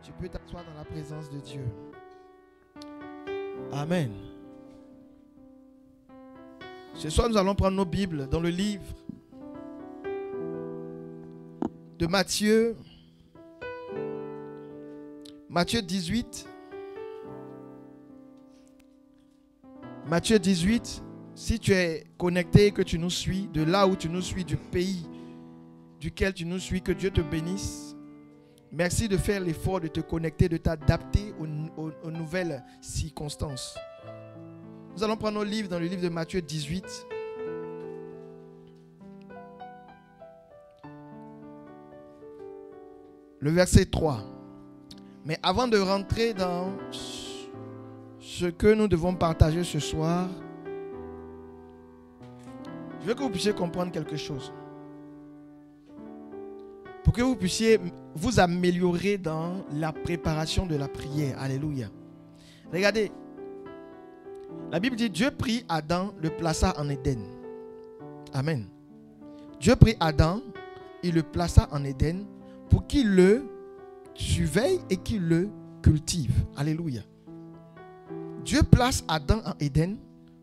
Tu peux t'asseoir dans la présence de Dieu. Amen. Ce soir, nous allons prendre nos Bibles dans le livre de Matthieu. Matthieu 18. Matthieu 18. Si tu es connecté, que tu nous suis, de là où tu nous suis, du pays duquel tu nous suis, que Dieu te bénisse. Merci de faire l'effort de te connecter, de t'adapter aux nouvelles circonstances. Nous allons prendre nos livres dans le livre de Matthieu 18. Le verset 3. Mais avant de rentrer dans ce que nous devons partager ce soir, je veux que vous puissiez comprendre quelque chose. Pour que vous puissiez vous améliorer dans la préparation de la prière. Alléluia. Regardez. La Bible dit, Dieu prit Adam, le plaça en Éden. Amen. Dieu prit Adam, il le plaça en Éden pour qu'il le surveille et qu'il le cultive. Alléluia. Dieu place Adam en Éden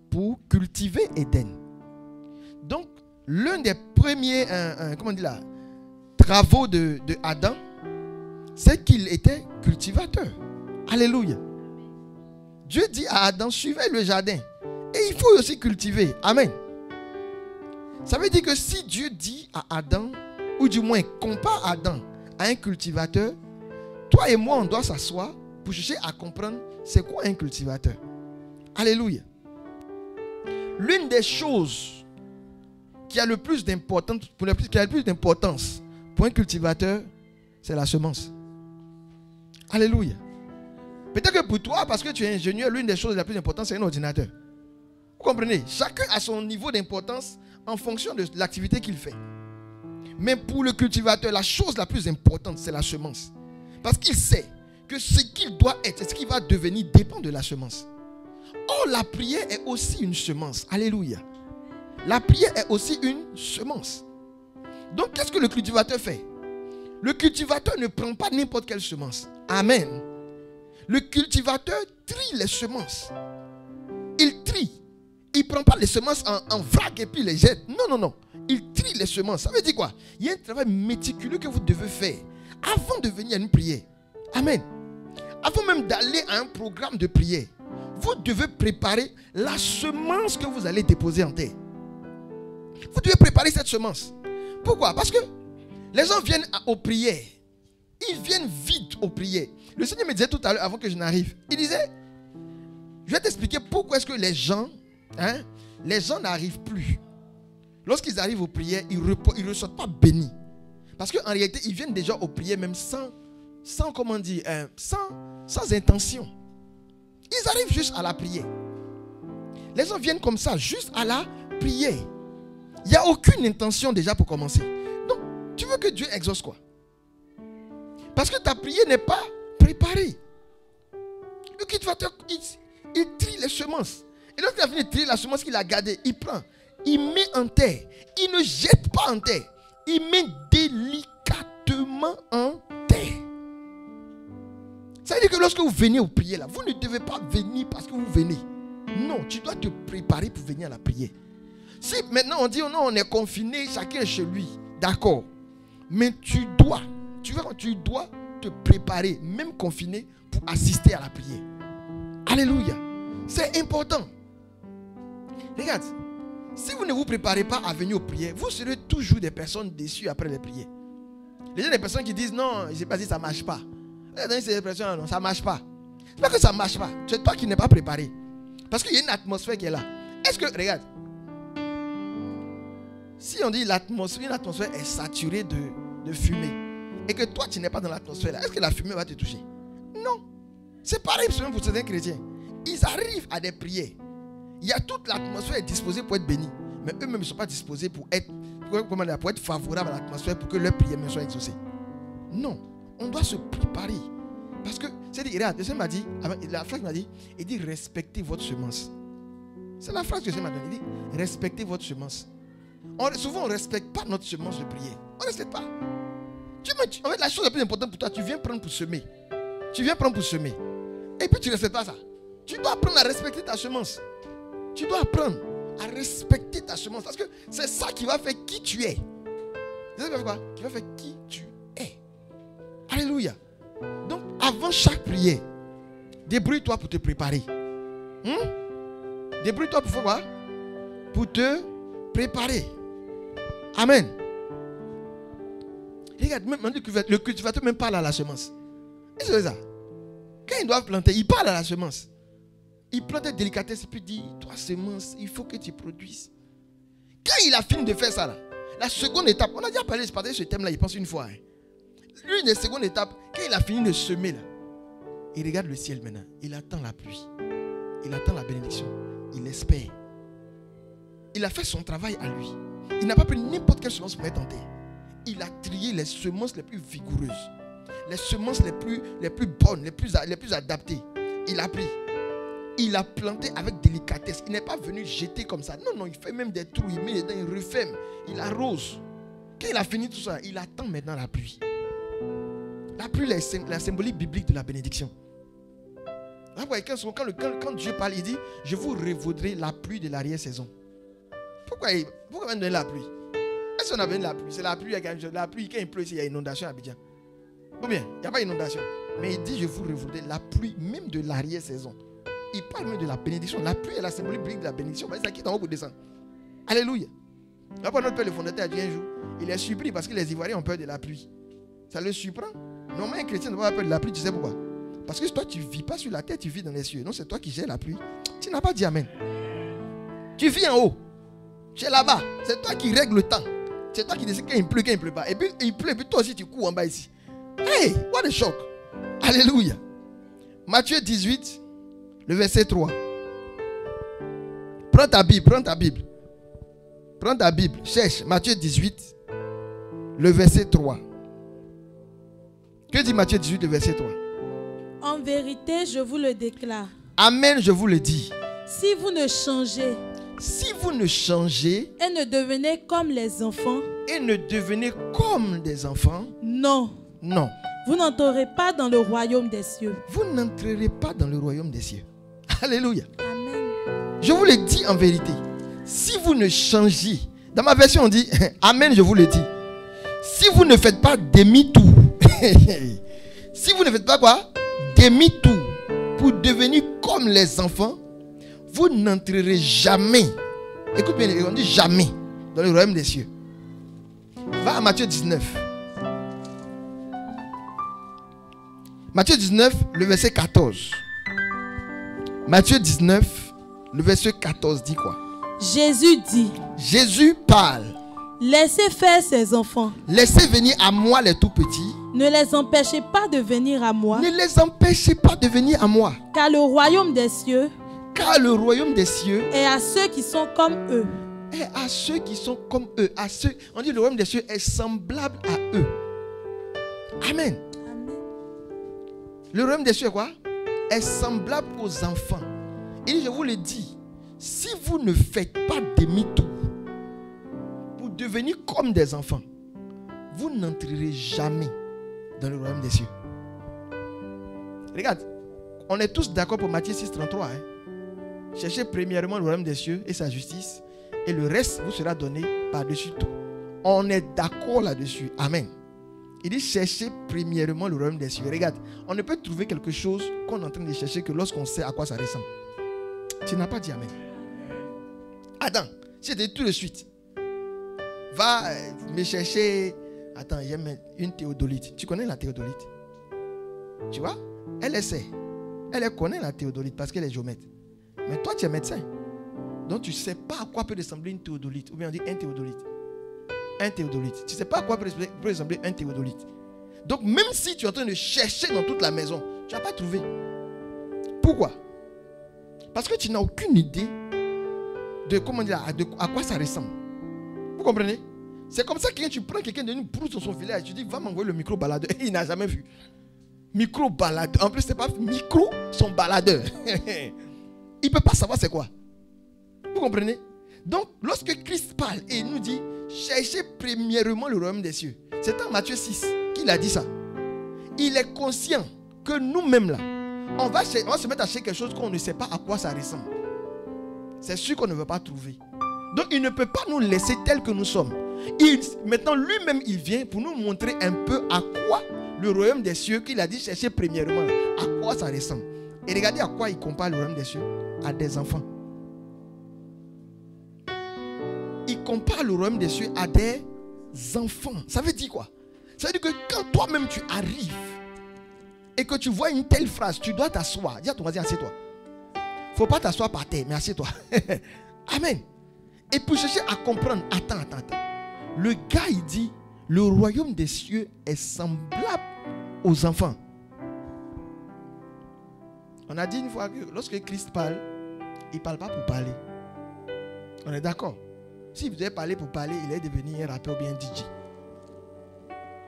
pour cultiver Éden. Donc, l'un des premiers travaux de Adam, c'est qu'il était cultivateur. Alléluia. Dieu dit à Adam, suivez le jardin. Et il faut aussi cultiver. Amen. Ça veut dire que si Dieu dit à Adam, ou du moins compare Adam à un cultivateur, toi et moi, on doit s'asseoir pour chercher à comprendre c'est quoi un cultivateur. Alléluia. L'une des choses qui a le plus d'importance pour un cultivateur, c'est la semence. Alléluia. Peut-être que pour toi, parce que tu es ingénieur, l'une des choses les plus importantes, c'est un ordinateur. Vous comprenez? Chacun a son niveau d'importance en fonction de l'activité qu'il fait. Mais pour le cultivateur, la chose la plus importante, c'est la semence. Parce qu'il sait que ce qu'il doit être, ce qu'il va devenir, dépend de la semence. Or, la prière est aussi une semence. Alléluia. La prière est aussi une semence. Donc, qu'est-ce que le cultivateur fait? Le cultivateur ne prend pas n'importe quelle semence. Amen. Le cultivateur trie les semences. Il trie. Il ne prend pas les semences en vrac et puis les jette. Non, non, non. Il trie les semences. Ça veut dire quoi? Il y a un travail méticuleux que vous devez faire avant de venir à une prière. Amen. Avant même d'aller à un programme de prière, vous devez préparer la semence que vous allez déposer en terre. Vous devez préparer cette semence. Pourquoi? Parce que les gens viennent aux prières. Ils viennent vite aux prières. Le Seigneur me disait tout à l'heure, avant que je n'arrive, il disait, je vais t'expliquer pourquoi est-ce que les gens n'arrivent plus. Lorsqu'ils arrivent aux prières, ils ne ressortent pas bénis. Parce qu'en réalité, ils viennent déjà aux prières même sans intention. Ils arrivent juste à la prière. Les gens viennent comme ça, juste à la prière. Il n'y a aucune intention déjà pour commencer. Donc, tu veux que Dieu exauce quoi? Parce que ta prière n'est pas préparée. Le cultivateur, il trie les semences. Et lorsqu'il a fini de trier la semence qu'il a gardée, il prend, il met en terre. Il ne jette pas en terre. Il met délicatement en terre. Ça veut dire que lorsque vous venez aux prières, là, vous ne devez pas venir parce que vous venez. Non, tu dois te préparer pour venir à la prière. Si maintenant on dit oh non, on est confiné, chacun est chez lui, d'accord. Mais tu dois te préparer, même confiné, pour assister à la prière. Alléluia. C'est important. Regarde, si vous ne vous préparez pas à venir aux prières, vous serez toujours des personnes déçues après les prières. Les gens, des personnes qui disent non, je n'ai pas dit ça ne marche pas. C'est des personnes, non, ça ne marche pas. C'est pas que ça ne marche pas. C'est toi qui n'es pas préparé. Parce qu'il y a une atmosphère qui est là. Est-ce que, regarde, si on dit une atmosphère est saturée de fumée et que toi tu n'es pas dans l'atmosphère là, est-ce que la fumée va te toucher? Non. C'est pareil pour certains chrétiens. Ils arrivent à des prières. Il y a toute l'atmosphère est disposée pour être bénie. Mais eux-mêmes ne sont pas disposés pour être favorables à l'atmosphère pour que leur prière soit exaucée. Non. On doit se préparer. Parce que, c'est-à-dire, regarde, le Seigneur m'a dit, la phrase m'a dit, il dit respectez votre semence. C'est la phrase que le Seigneur m'a donnée. Il dit respectez votre semence. Souvent, on ne respecte pas notre semence de prière. On ne respecte pas. En fait, la chose la plus importante pour toi, tu viens prendre pour semer. Tu viens prendre pour semer. Et puis tu ne respectes pas ça. Tu dois apprendre à respecter ta semence. Tu dois apprendre à respecter ta semence. Parce que c'est ça qui va faire qui tu es. C'est ça qui va faire quoi? Qui va faire qui tu es. Alléluia. Donc avant chaque prière, débrouille-toi pour te préparer. Débrouille-toi pour faire quoi? Pour te préparer. Amen. Regarde, même le cultivateur même parle à la semence. Et c'est ça. Quand ils doivent planter, ils parlent à la semence. Ils plantent avec délicatesse et puis disent, toi semence, il faut que tu produises. Quand il a fini de faire ça, là, la seconde étape, on a déjà parlé de ce thème-là, il pense une fois. L'une des secondes étapes, quand il a fini de semer, là, il regarde le ciel maintenant. Il attend la pluie. Il attend la bénédiction. Il espère. Il a fait son travail à lui. Il n'a pas pris n'importe quelle semence pour mettre en terre. Il a trié les semences les plus vigoureuses. Les semences les plus bonnes, les plus adaptées. Il a pris. Il a planté avec délicatesse. Il n'est pas venu jeter comme ça. Non, il fait même des trous. Il met les dents, il refait. Il arrose. Quand il a fini tout ça, il attend maintenant la pluie. La pluie est la symbolique biblique de la bénédiction. Quand Dieu parle, il dit, je vous revaudrai la pluie de l'arrière-saison. Pourquoi on donne la pluie? Est-ce qu'on a besoin de la pluie? C'est la pluie, la pluie, quand il pleut, il y a inondation à Abidjan. Ou bien, il n'y a pas d'inondation. Mais il dit, je vous revaudrai la pluie même de l'arrière-saison. Il parle même de la bénédiction. La pluie est la symbolique biblique de la bénédiction. C'est ça qui est en haut pour descendre. Alléluia. Après, notre père le fondateur a dit un jour, il est surpris parce que les Ivoiriens ont peur de la pluie. Ça le surprend. Normalement, un chrétien ne doit pas peur de la pluie. Tu sais pourquoi? Parce que toi, tu ne vis pas sur la terre, tu vis dans les cieux. Non, c'est toi qui gères la pluie. Tu n'as pas dit amen. Tu vis en haut. Tu es là-bas. C'est toi qui règles le temps. C'est toi qui décides quand il pleut, quand il ne pleut pas. Et puis, il pleut, et puis toi aussi, tu cours en bas ici. Hey, what a shock. Alléluia. Matthieu 18, le verset 3. Prends ta Bible. Prends ta Bible. Cherche Matthieu 18, le verset 3. Que dit Matthieu 18, le verset 3? En vérité, je vous le déclare. Amen, je vous le dis. Si vous ne changez. Si vous ne changez. Et ne devenez comme les enfants. Et ne devenez comme des enfants. Non. Non. Vous n'entrerez pas dans le royaume des cieux. Vous n'entrerez pas dans le royaume des cieux. Alléluia. Amen. Je vous le dis en vérité. Si vous ne changez. Dans ma version on dit amen, je vous le dis. Si vous ne faites pas demi-tour. Si vous ne faites pas quoi? Demi-tour. Pour devenir comme les enfants. Vous n'entrerez jamais. Écoute bien, on dit jamais. Dans le royaume des cieux. Va à Matthieu 19. Matthieu 19, le verset 14. Matthieu 19, le verset 14 dit quoi? Jésus dit. Jésus parle. Laissez faire ces enfants. Laissez venir à moi les tout petits. Ne les empêchez pas de venir à moi. Ne les empêchez pas de venir à moi. Car le royaume des cieux. Car le royaume des cieux est à ceux qui sont comme eux. Est à ceux qui sont comme eux. À ceux, on dit le royaume des cieux est semblable à eux. Amen. Le royaume des cieux est quoi? Est semblable aux enfants. Et je vous le dis, si vous ne faites pas demi-tour pour devenir comme des enfants, vous n'entrerez jamais dans le royaume des cieux. Regarde, on est tous d'accord pour Matthieu 6, 33. Cherchez premièrement le royaume des cieux et sa justice, et le reste vous sera donné par-dessus tout. On est d'accord là-dessus. Amen. Il dit cherchez premièrement le royaume des cieux. Regarde, on ne peut trouver quelque chose qu'on est en train de chercher que lorsqu'on sait à quoi ça ressemble. Tu n'as pas dit amen. Attends, je te dis tout de suite. Va me chercher. Attends, j'aime une théodolite. Tu connais la théodolite? Tu vois? Elle essaie. Elle connaît la théodolite parce qu'elle est géomètre. Mais toi, tu es médecin. Donc, tu ne sais pas à quoi peut ressembler une théodolite. Ou bien on dit un théodolite. Un théodolite. Tu ne sais pas à quoi peut ressembler un théodolite. Donc, même si tu es en train de chercher dans toute la maison, tu n'as pas trouvé. Pourquoi? Parce que tu n'as aucune idée de, comment dire, à quoi ça ressemble. Vous comprenez? C'est comme ça que quand tu prends quelqu'un d'une brousse dans son village, tu dis, va m'envoyer le micro-baladeur. Il n'a jamais vu. Micro-baladeur. En plus, ce n'est pas micro, son baladeur. Il ne peut pas savoir c'est quoi. Vous comprenez? Donc, lorsque Christ parle et il nous dit, cherchez premièrement le royaume des cieux. C'est en Matthieu 6 qu'il a dit ça. Il est conscient que nous-mêmes là, on va se mettre à chercher quelque chose qu'on ne sait pas à quoi ça ressemble. C'est sûr qu'on ne veut pas trouver. Donc il ne peut pas nous laisser tels que nous sommes. Maintenant lui-même il vient pour nous montrer un peu à quoi le royaume des cieux qu'il a dit chercher premièrement, à quoi ça ressemble. Et regardez à quoi il compare le royaume des cieux. À des enfants. Il compare le royaume des cieux à des enfants. Ça veut dire quoi? Ça veut dire que quand toi-même tu arrives et que tu vois une telle phrase, tu dois t'asseoir. Dis à ton voisin, assieds-toi. Il ne faut pas t'asseoir par terre, mais assieds-toi. Amen. Et pour chercher à comprendre, attends. Le gars, il dit, le royaume des cieux est semblable aux enfants. On a dit une fois que lorsque Christ parle, il ne parle pas pour parler. On est d'accord? S'il devait parler pour parler, il est devenu un rappeur ou bien un DJ.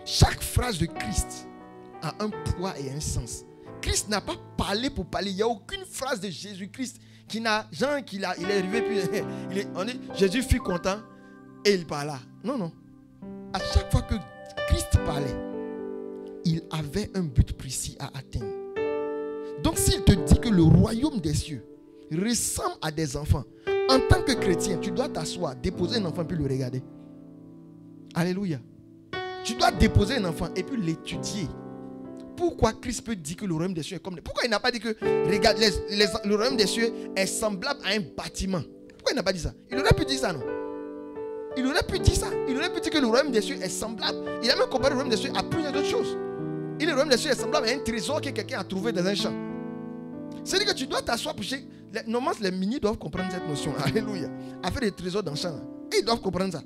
Chaque phrase de Christ a un poids et un sens. Christ n'a pas parlé pour parler. Il n'y a aucune phrase de Jésus-Christ qui n'a... Genre, il est arrivé, puis Jésus fut content et il parla. Non. À chaque fois que Christ parlait, il avait un but précis à atteindre. Donc s'il te dit que le royaume des cieux ressemble à des enfants, en tant que chrétien, tu dois t'asseoir, déposer un enfant puis le regarder. Alléluia. Tu dois déposer un enfant et puis l'étudier. Pourquoi Christ peut dire que le royaume des cieux est comme... Pourquoi il n'a pas dit que regarde, le royaume des cieux est semblable à un bâtiment? Pourquoi il n'a pas dit ça? Il aurait pu dire ça, non? Il aurait pu dire ça. Il aurait pu dire que le royaume des cieux est semblable. Il a même comparé le royaume des cieux à plusieurs autres choses. Et le royaume des cieux est semblable à un trésor que quelqu'un a trouvé dans un champ. C'est-à-dire que tu dois t'asseoir pour... Normalement, les mini doivent comprendre cette notion. Alléluia. À faire des trésors dans le champ. Et ils doivent comprendre ça.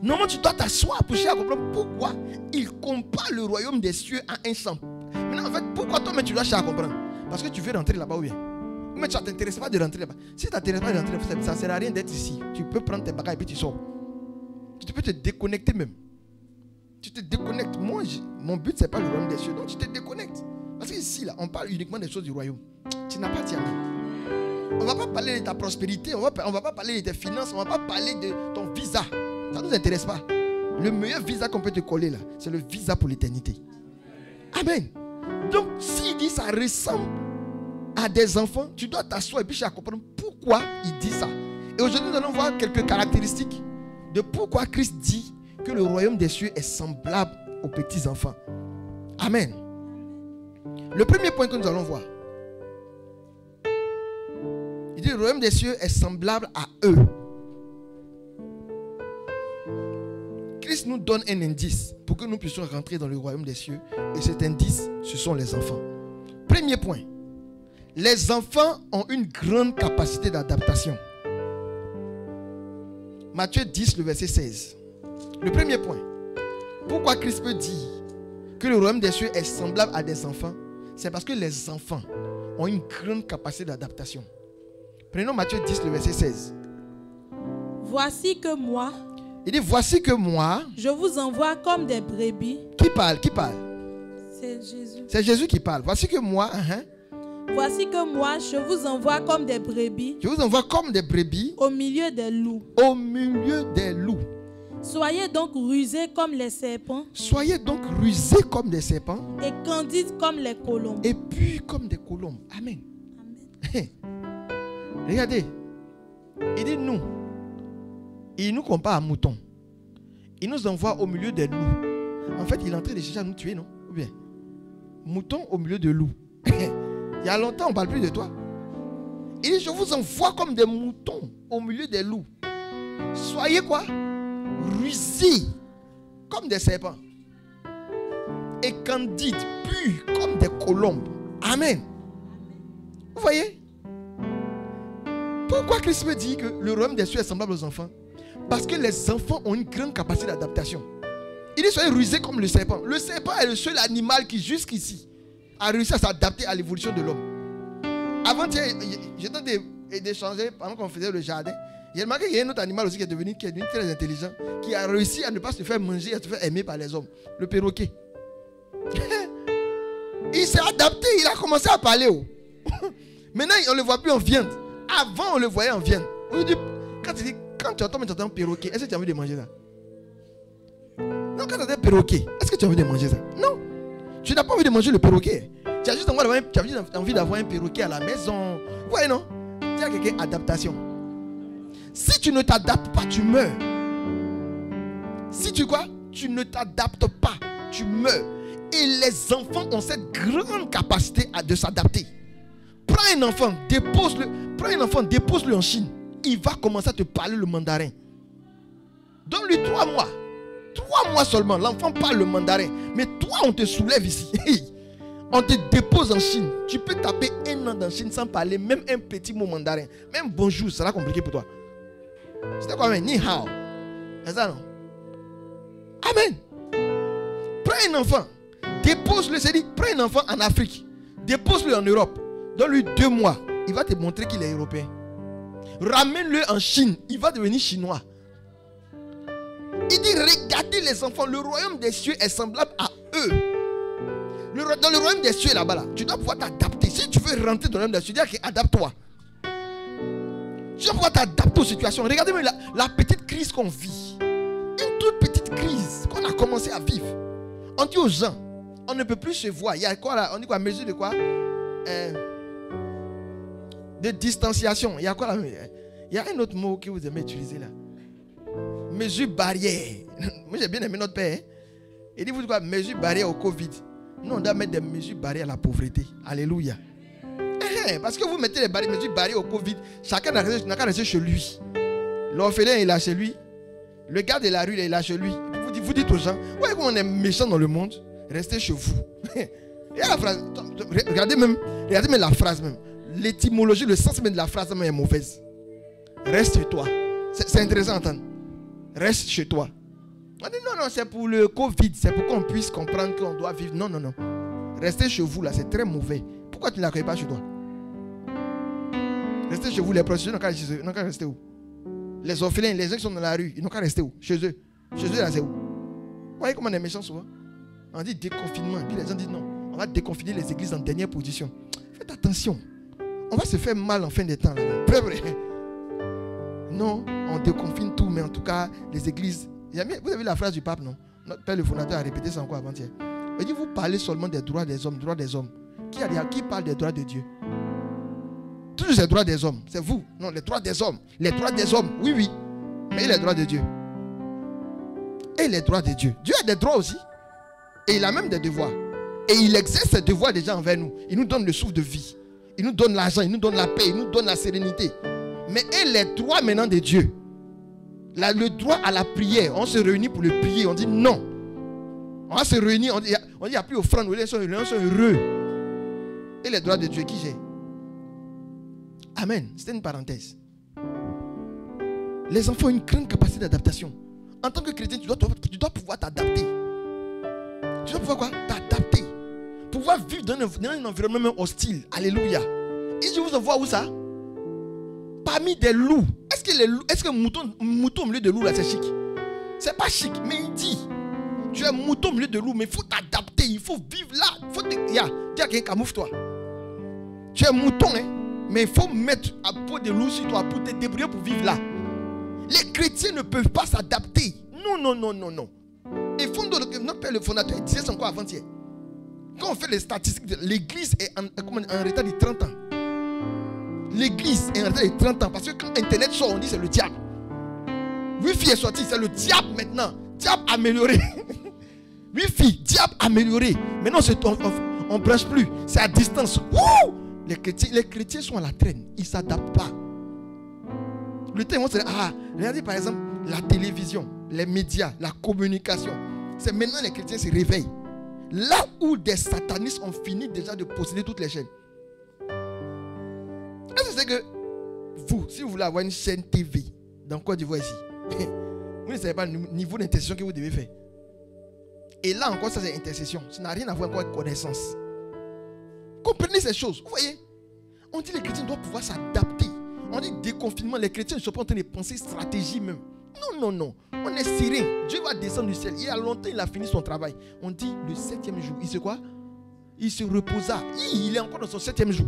Normalement, tu dois t'asseoir pour chercher à comprendre pourquoi il compare le royaume des cieux à un champ. Maintenant, en fait, pourquoi toi-même tu dois chercher à comprendre? Parce que tu veux rentrer là-bas ou bien? Mais tu ne t'intéresses pas de rentrer là-bas. Si tu ne t'intéresses pas de rentrer là-bas, ça ne sert à rien d'être ici. Tu peux prendre tes bagages et puis tu sors. Tu peux te déconnecter même. Tu te déconnectes. Moi, mon but, ce n'est pas le royaume des cieux. Donc, tu te déconnectes. Parce qu'ici, là, on parle uniquement des choses du royaume. Tu n'as pas dit amen. On ne va pas parler de ta prospérité. On ne va pas parler de tes finances. On ne va pas parler de ton visa. Ça ne nous intéresse pas. Le meilleur visa qu'on peut te coller là, c'est le visa pour l'éternité. Amen. Donc, s'il dit ça ressemble à des enfants, tu dois t'asseoir et puis chercher à comprendre pourquoi il dit ça. Et aujourd'hui, nous allons voir quelques caractéristiques de pourquoi Christ dit que le royaume des cieux est semblable aux petits enfants. Amen. Le premier point que nous allons voir, il dit le royaume des cieux est semblable à eux. Christ nous donne un indice pour que nous puissions rentrer dans le royaume des cieux. Et cet indice, ce sont les enfants. Premier point. Les enfants ont une grande capacité d'adaptation. Matthieu 10, le verset 16. Le premier point. Pourquoi Christ peut dire que le royaume des cieux est semblable à des enfants? C'est parce que les enfants ont une grande capacité d'adaptation. Prenons Matthieu 10, le verset 16. Voici que moi... Il dit, voici que moi... Je vous envoie comme des brebis. Qui parle? Qui parle? C'est Jésus. C'est Jésus qui parle. Voici que moi... Voici que moi, je vous envoie comme des brebis. Je vous envoie comme des brebis. Au milieu des loups. Au milieu des loups. Soyez donc rusés comme les serpents. Soyez donc rusés comme des serpents. Et candides comme les colombes. Et puis comme des colombes. Amen. Amen. Regardez. Il dit nous. Il nous compare à moutons. Il nous envoie au milieu des loups. En fait, il est en train de chercher à nous tuer, non? Ou bien? Mouton au milieu de loups. Il y a longtemps, on ne parle plus de toi. Il dit, je vous envoie comme des moutons au milieu des loups. Soyez quoi? Rusés comme des serpents. Et candides, purs comme des colombes. Amen. Vous voyez? Pourquoi Christ me dit que le royaume des cieux est semblable aux enfants? Parce que les enfants ont une grande capacité d'adaptation. Il dit, soyez rusés comme le serpent. Le serpent est le seul animal qui, jusqu'ici, a réussi à s'adapter à l'évolution de l'homme. Avant, j'étais d'échanger pendant qu'on faisait le jardin. J'ai remarqué qu'il y a un autre animal aussi qui est devenu très intelligent, qui a réussi à ne pas se faire manger, à se faire aimer par les hommes. Le perroquet. Il s'est adapté, il a commencé à parler. Maintenant, on ne le voit plus en viande. Avant, on le voyait en viande. Quand tu entends un perroquet, est-ce que tu as envie de manger ça? Non, quand tu entends un perroquet, est-ce que tu as envie de manger ça? Non. Tu n'as pas envie de manger le perroquet. Tu as juste envie d'avoir un perroquet à la maison. Vous voyez, non? Il y a quelqu'un, adaptation. Si tu ne t'adaptes pas, tu meurs. Si tu quoi? Tu ne t'adaptes pas, tu meurs. Et les enfants ont cette grande capacité de s'adapter. Prends un enfant, dépose-le en Chine. Il va commencer à te parler le mandarin. Donne-lui 3 mois. 3 mois seulement, l'enfant parle le mandarin. Mais toi, on te soulève ici. On te dépose en Chine. Tu peux taper 1 an en Chine sans parler même un petit mot mandarin. Même bonjour, ça sera compliqué pour toi. C'était quoi, même? Ni hao. C'est ça, non? Amen. Prends un enfant. Dépose-le, c'est dit, prends un enfant en Afrique. Dépose-le en Europe. Donne-lui 2 mois. Il va te montrer qu'il est européen. Ramène-le en Chine. Il va devenir chinois. Il dit, regardez les enfants. Le royaume des cieux est semblable à eux. Dans le royaume des cieux là-bas, là, tu dois pouvoir t'adapter. Si tu veux rentrer dans le royaume des cieux, tu dis, adapte-toi. Tu dois pouvoir t'adapter aux situations. Regardez-moi la petite crise qu'on vit. Une toute petite crise qu'on a commencé à vivre. On dit aux gens, on ne peut plus se voir. Il y a quoi là? On dit quoi? Mesure de quoi? De distanciation. Il y a quoi là? Il y a un autre mot que vous aimez utiliser là. Mesure barrière. Moi j'ai bien aimé notre père. Il dit vous dites quoi? Mesure barrière au Covid. Nous on doit mettre des mesures barrières à la pauvreté. Alléluia. Parce que vous mettez les mesures barrières au Covid. Chacun n'a qu'à rester chez lui. L'orphelin il est chez lui. Le gars de la rue il est là chez lui. Vous dites aux gens, ouais, on est méchant dans le monde. Restez chez vous. Et la phrase, regardez même la phrase même. L'étymologie, le sens même de la phrase même est mauvaise. Reste chez toi. C'est intéressant à entendre. Reste chez toi. On dit non, c'est pour le Covid. C'est pour qu'on puisse comprendre qu'on doit vivre. Non. Restez chez vous là, c'est très mauvais. Pourquoi tu ne l'accueilles pas chez toi? Restez chez vous. Les prostituées n'ont qu'à rester où? Les orphelins, les gens qui sont dans la rue, ils n'ont qu'à rester où? Chez eux. Chez eux là, c'est où? Vous voyez comment on est méchant souvent? On dit déconfinement. Et puis les gens disent non. On va déconfiner les églises en dernière position. Faites attention. On va se faire mal en fin de temps. Là. Non, on déconfine tout. Mais en tout cas, les églises... Vous avez vu la phrase du pape, non? Notre père le fondateur a répété ça encore avant-hier. Il dit, vous parlez seulement des droits des hommes. Droits des hommes. Qui parle des droits de Dieu? Tous les droits des hommes. C'est vous. Non, les droits des hommes. Les droits des hommes. Oui. Mais les droits de Dieu. Et les droits de Dieu. Dieu a des droits aussi. Et il a même des devoirs. Et il exerce ses devoirs déjà envers nous. Il nous donne le souffle de vie. Il nous donne l'argent. Il nous donne la paix. Il nous donne la sérénité. Mais et les droits maintenant de Dieu. Là, le droit à la prière. On se réunit pour le prier. On dit non. On va se réunir. On dit il n'y a plus offrande. Les gens sont heureux. Et les droits de Dieu qui gère? Amen. C'était une parenthèse. Les enfants ont une grande capacité d'adaptation. En tant que chrétien, tu dois pouvoir t'adapter. Tu dois pouvoir quoi? T'adapter. Pouvoir vivre dans un environnement même hostile. Alléluia. Et je vous envoie où ça? Parmi des loups. Est-ce que mouton au milieu de loups là c'est chic? C'est pas chic, mais il dit tu es mouton au milieu de loups, mais il faut t'adapter, il faut vivre là. Dis à quelqu'un, camoufle-toi. Tu es mouton, hein, mais il faut mettre à peau de loup sur toi pour te débrouiller pour vivre là. Les chrétiens ne peuvent pas s'adapter. Non. Et notre père le fondateur disait ça encore avant-hier. Quand on fait les statistiques, l'église est en retard de 30 ans. L'église est en retard de 30 ans. Parce que quand Internet sort, on dit c'est le diable. Wi-Fi est sorti, c'est le diable maintenant. Diable amélioré. Wi-Fi, diable amélioré. Maintenant, on ne branche plus. C'est à distance. Wouh! Les chrétiens sont à la traîne. Ils ne s'adaptent pas. Le temps, on se dit, regardez par exemple la télévision, les médias, la communication. C'est maintenant les chrétiens se réveillent. Là où des satanistes ont fini déjà de posséder toutes les chaînes. Est-ce que c'est que vous, si vous voulez avoir une chaîne TV dans Côte d'Ivoire ici, vous ne savez pas le niveau d'intercession que vous devez faire. Et là encore, ça c'est intercession. Ça n'a rien à voir avec connaissance. Comprenez ces choses. Vous voyez, on dit que les chrétiens doivent pouvoir s'adapter. On dit déconfinement, les chrétiens ne sont pas en train de penser stratégie même. Non. On est serein. Dieu va descendre du ciel. Il y a longtemps, il a fini son travail. On dit le 7e jour. Il se quoi? Il se reposa. Il est encore dans son 7e jour.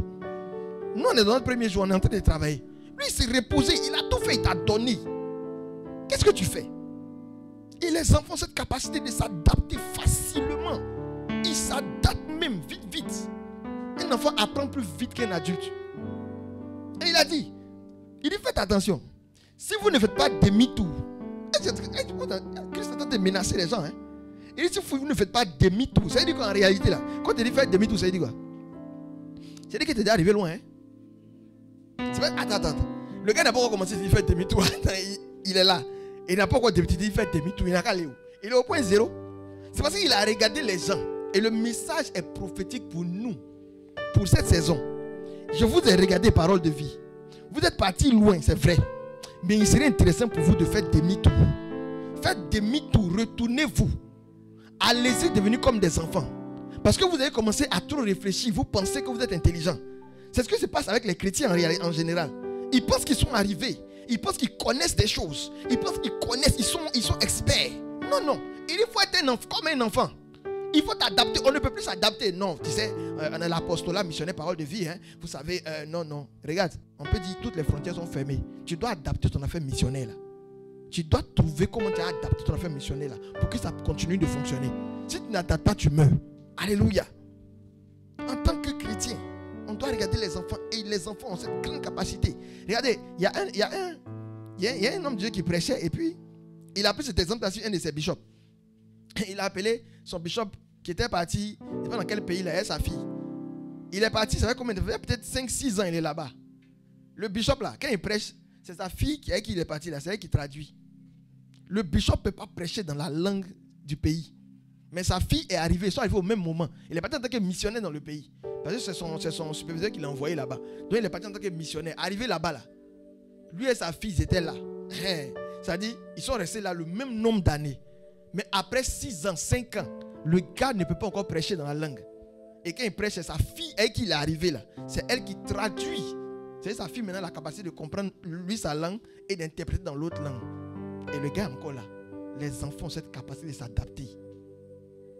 Nous, on est dans notre 1er jour. On est en train de travailler. Lui, il s'est reposé. Il a tout fait. Il t'a donné. Qu'est-ce que tu fais? Et les enfants ont cette capacité de s'adapter facilement. Ils s'adaptent Un enfant apprend plus vite qu'un adulte. Et il a dit, faites attention. Si vous ne faites pas demi-tour, Christ est en train de menacer les gens. Hein? Il dit, si vous ne faites pas demi-tour, ça veut dire qu'en réalité, là, quand tu dis faire demi-tour, ça veut dire quoi? Ça veut dire que tu es déjà arrivé loin. Hein? Attends. Le gars n'a pas encore commencé à faire demi-tour. Il est là. Il n'a pas encore dit faire demi-tour. Il n'a qu'à aller où? Il est au point zéro. C'est parce qu'il a regardé les gens. Et le message est prophétique pour nous. Pour cette saison. Je vous ai regardé parole de vie. Vous êtes partis loin, c'est vrai. Mais il serait intéressant pour vous de faire demi-tour. Faites demi-tour, retournez-vous. Allez-y devenir comme des enfants. Parce que vous avez commencé à trop réfléchir. Vous pensez que vous êtes intelligent. C'est ce qui se passe avec les chrétiens en général. Ils pensent qu'ils sont arrivés. Ils pensent qu'ils connaissent des choses. Ils pensent qu'ils connaissent. Ils sont experts. Non. Il faut être comme un enfant. Il faut t'adapter. On ne peut plus s'adapter. Non, tu sais, on a l'apostolat missionnaire parole de vie. Hein. Vous savez, non. Regarde, on peut dire toutes les frontières sont fermées. Tu dois adapter ton affaire missionnaire là. Tu dois trouver comment tu as adapté ton affaire missionnaire là pour que ça continue de fonctionner. Si tu n'adaptes pas, tu meurs. Alléluia. En tant que chrétien, on doit regarder les enfants et les enfants ont cette grande capacité. Regardez, il y a un homme de Dieu qui prêchait et puis il a pris cet exemple sur un de ses bishops. Il a appelé son bishop qui était parti, je ne sais pas dans quel pays, il a sa fille. Il est parti, ça fait combien de temps? Peut-être 5-6 ans, il est là-bas. Le bishop là, quand il prêche, c'est sa fille avec qui il est parti là, c'est elle qui traduit. Le bishop ne peut pas prêcher dans la langue du pays. Mais sa fille est arrivée, ils sont arrivés au même moment. Il est parti en tant que missionnaire dans le pays. Parce que c'est son superviseur qui l'a envoyé là-bas. Donc il est parti en tant que missionnaire. Arrivé là-bas là. Lui et sa fille, ils étaient là. C'est-à-dire, ils sont restés là le même nombre d'années. Mais après 6 ans, 5 ans, le gars ne peut pas encore prêcher dans la langue. Et quand il prêche, c'est sa fille avec qui il est arrivé là. C'est elle qui traduit. C'est sa fille maintenant la capacité de comprendre lui sa langue et d'interpréter dans l'autre langue. Et le gars est encore là. Les enfants ont cette capacité de s'adapter.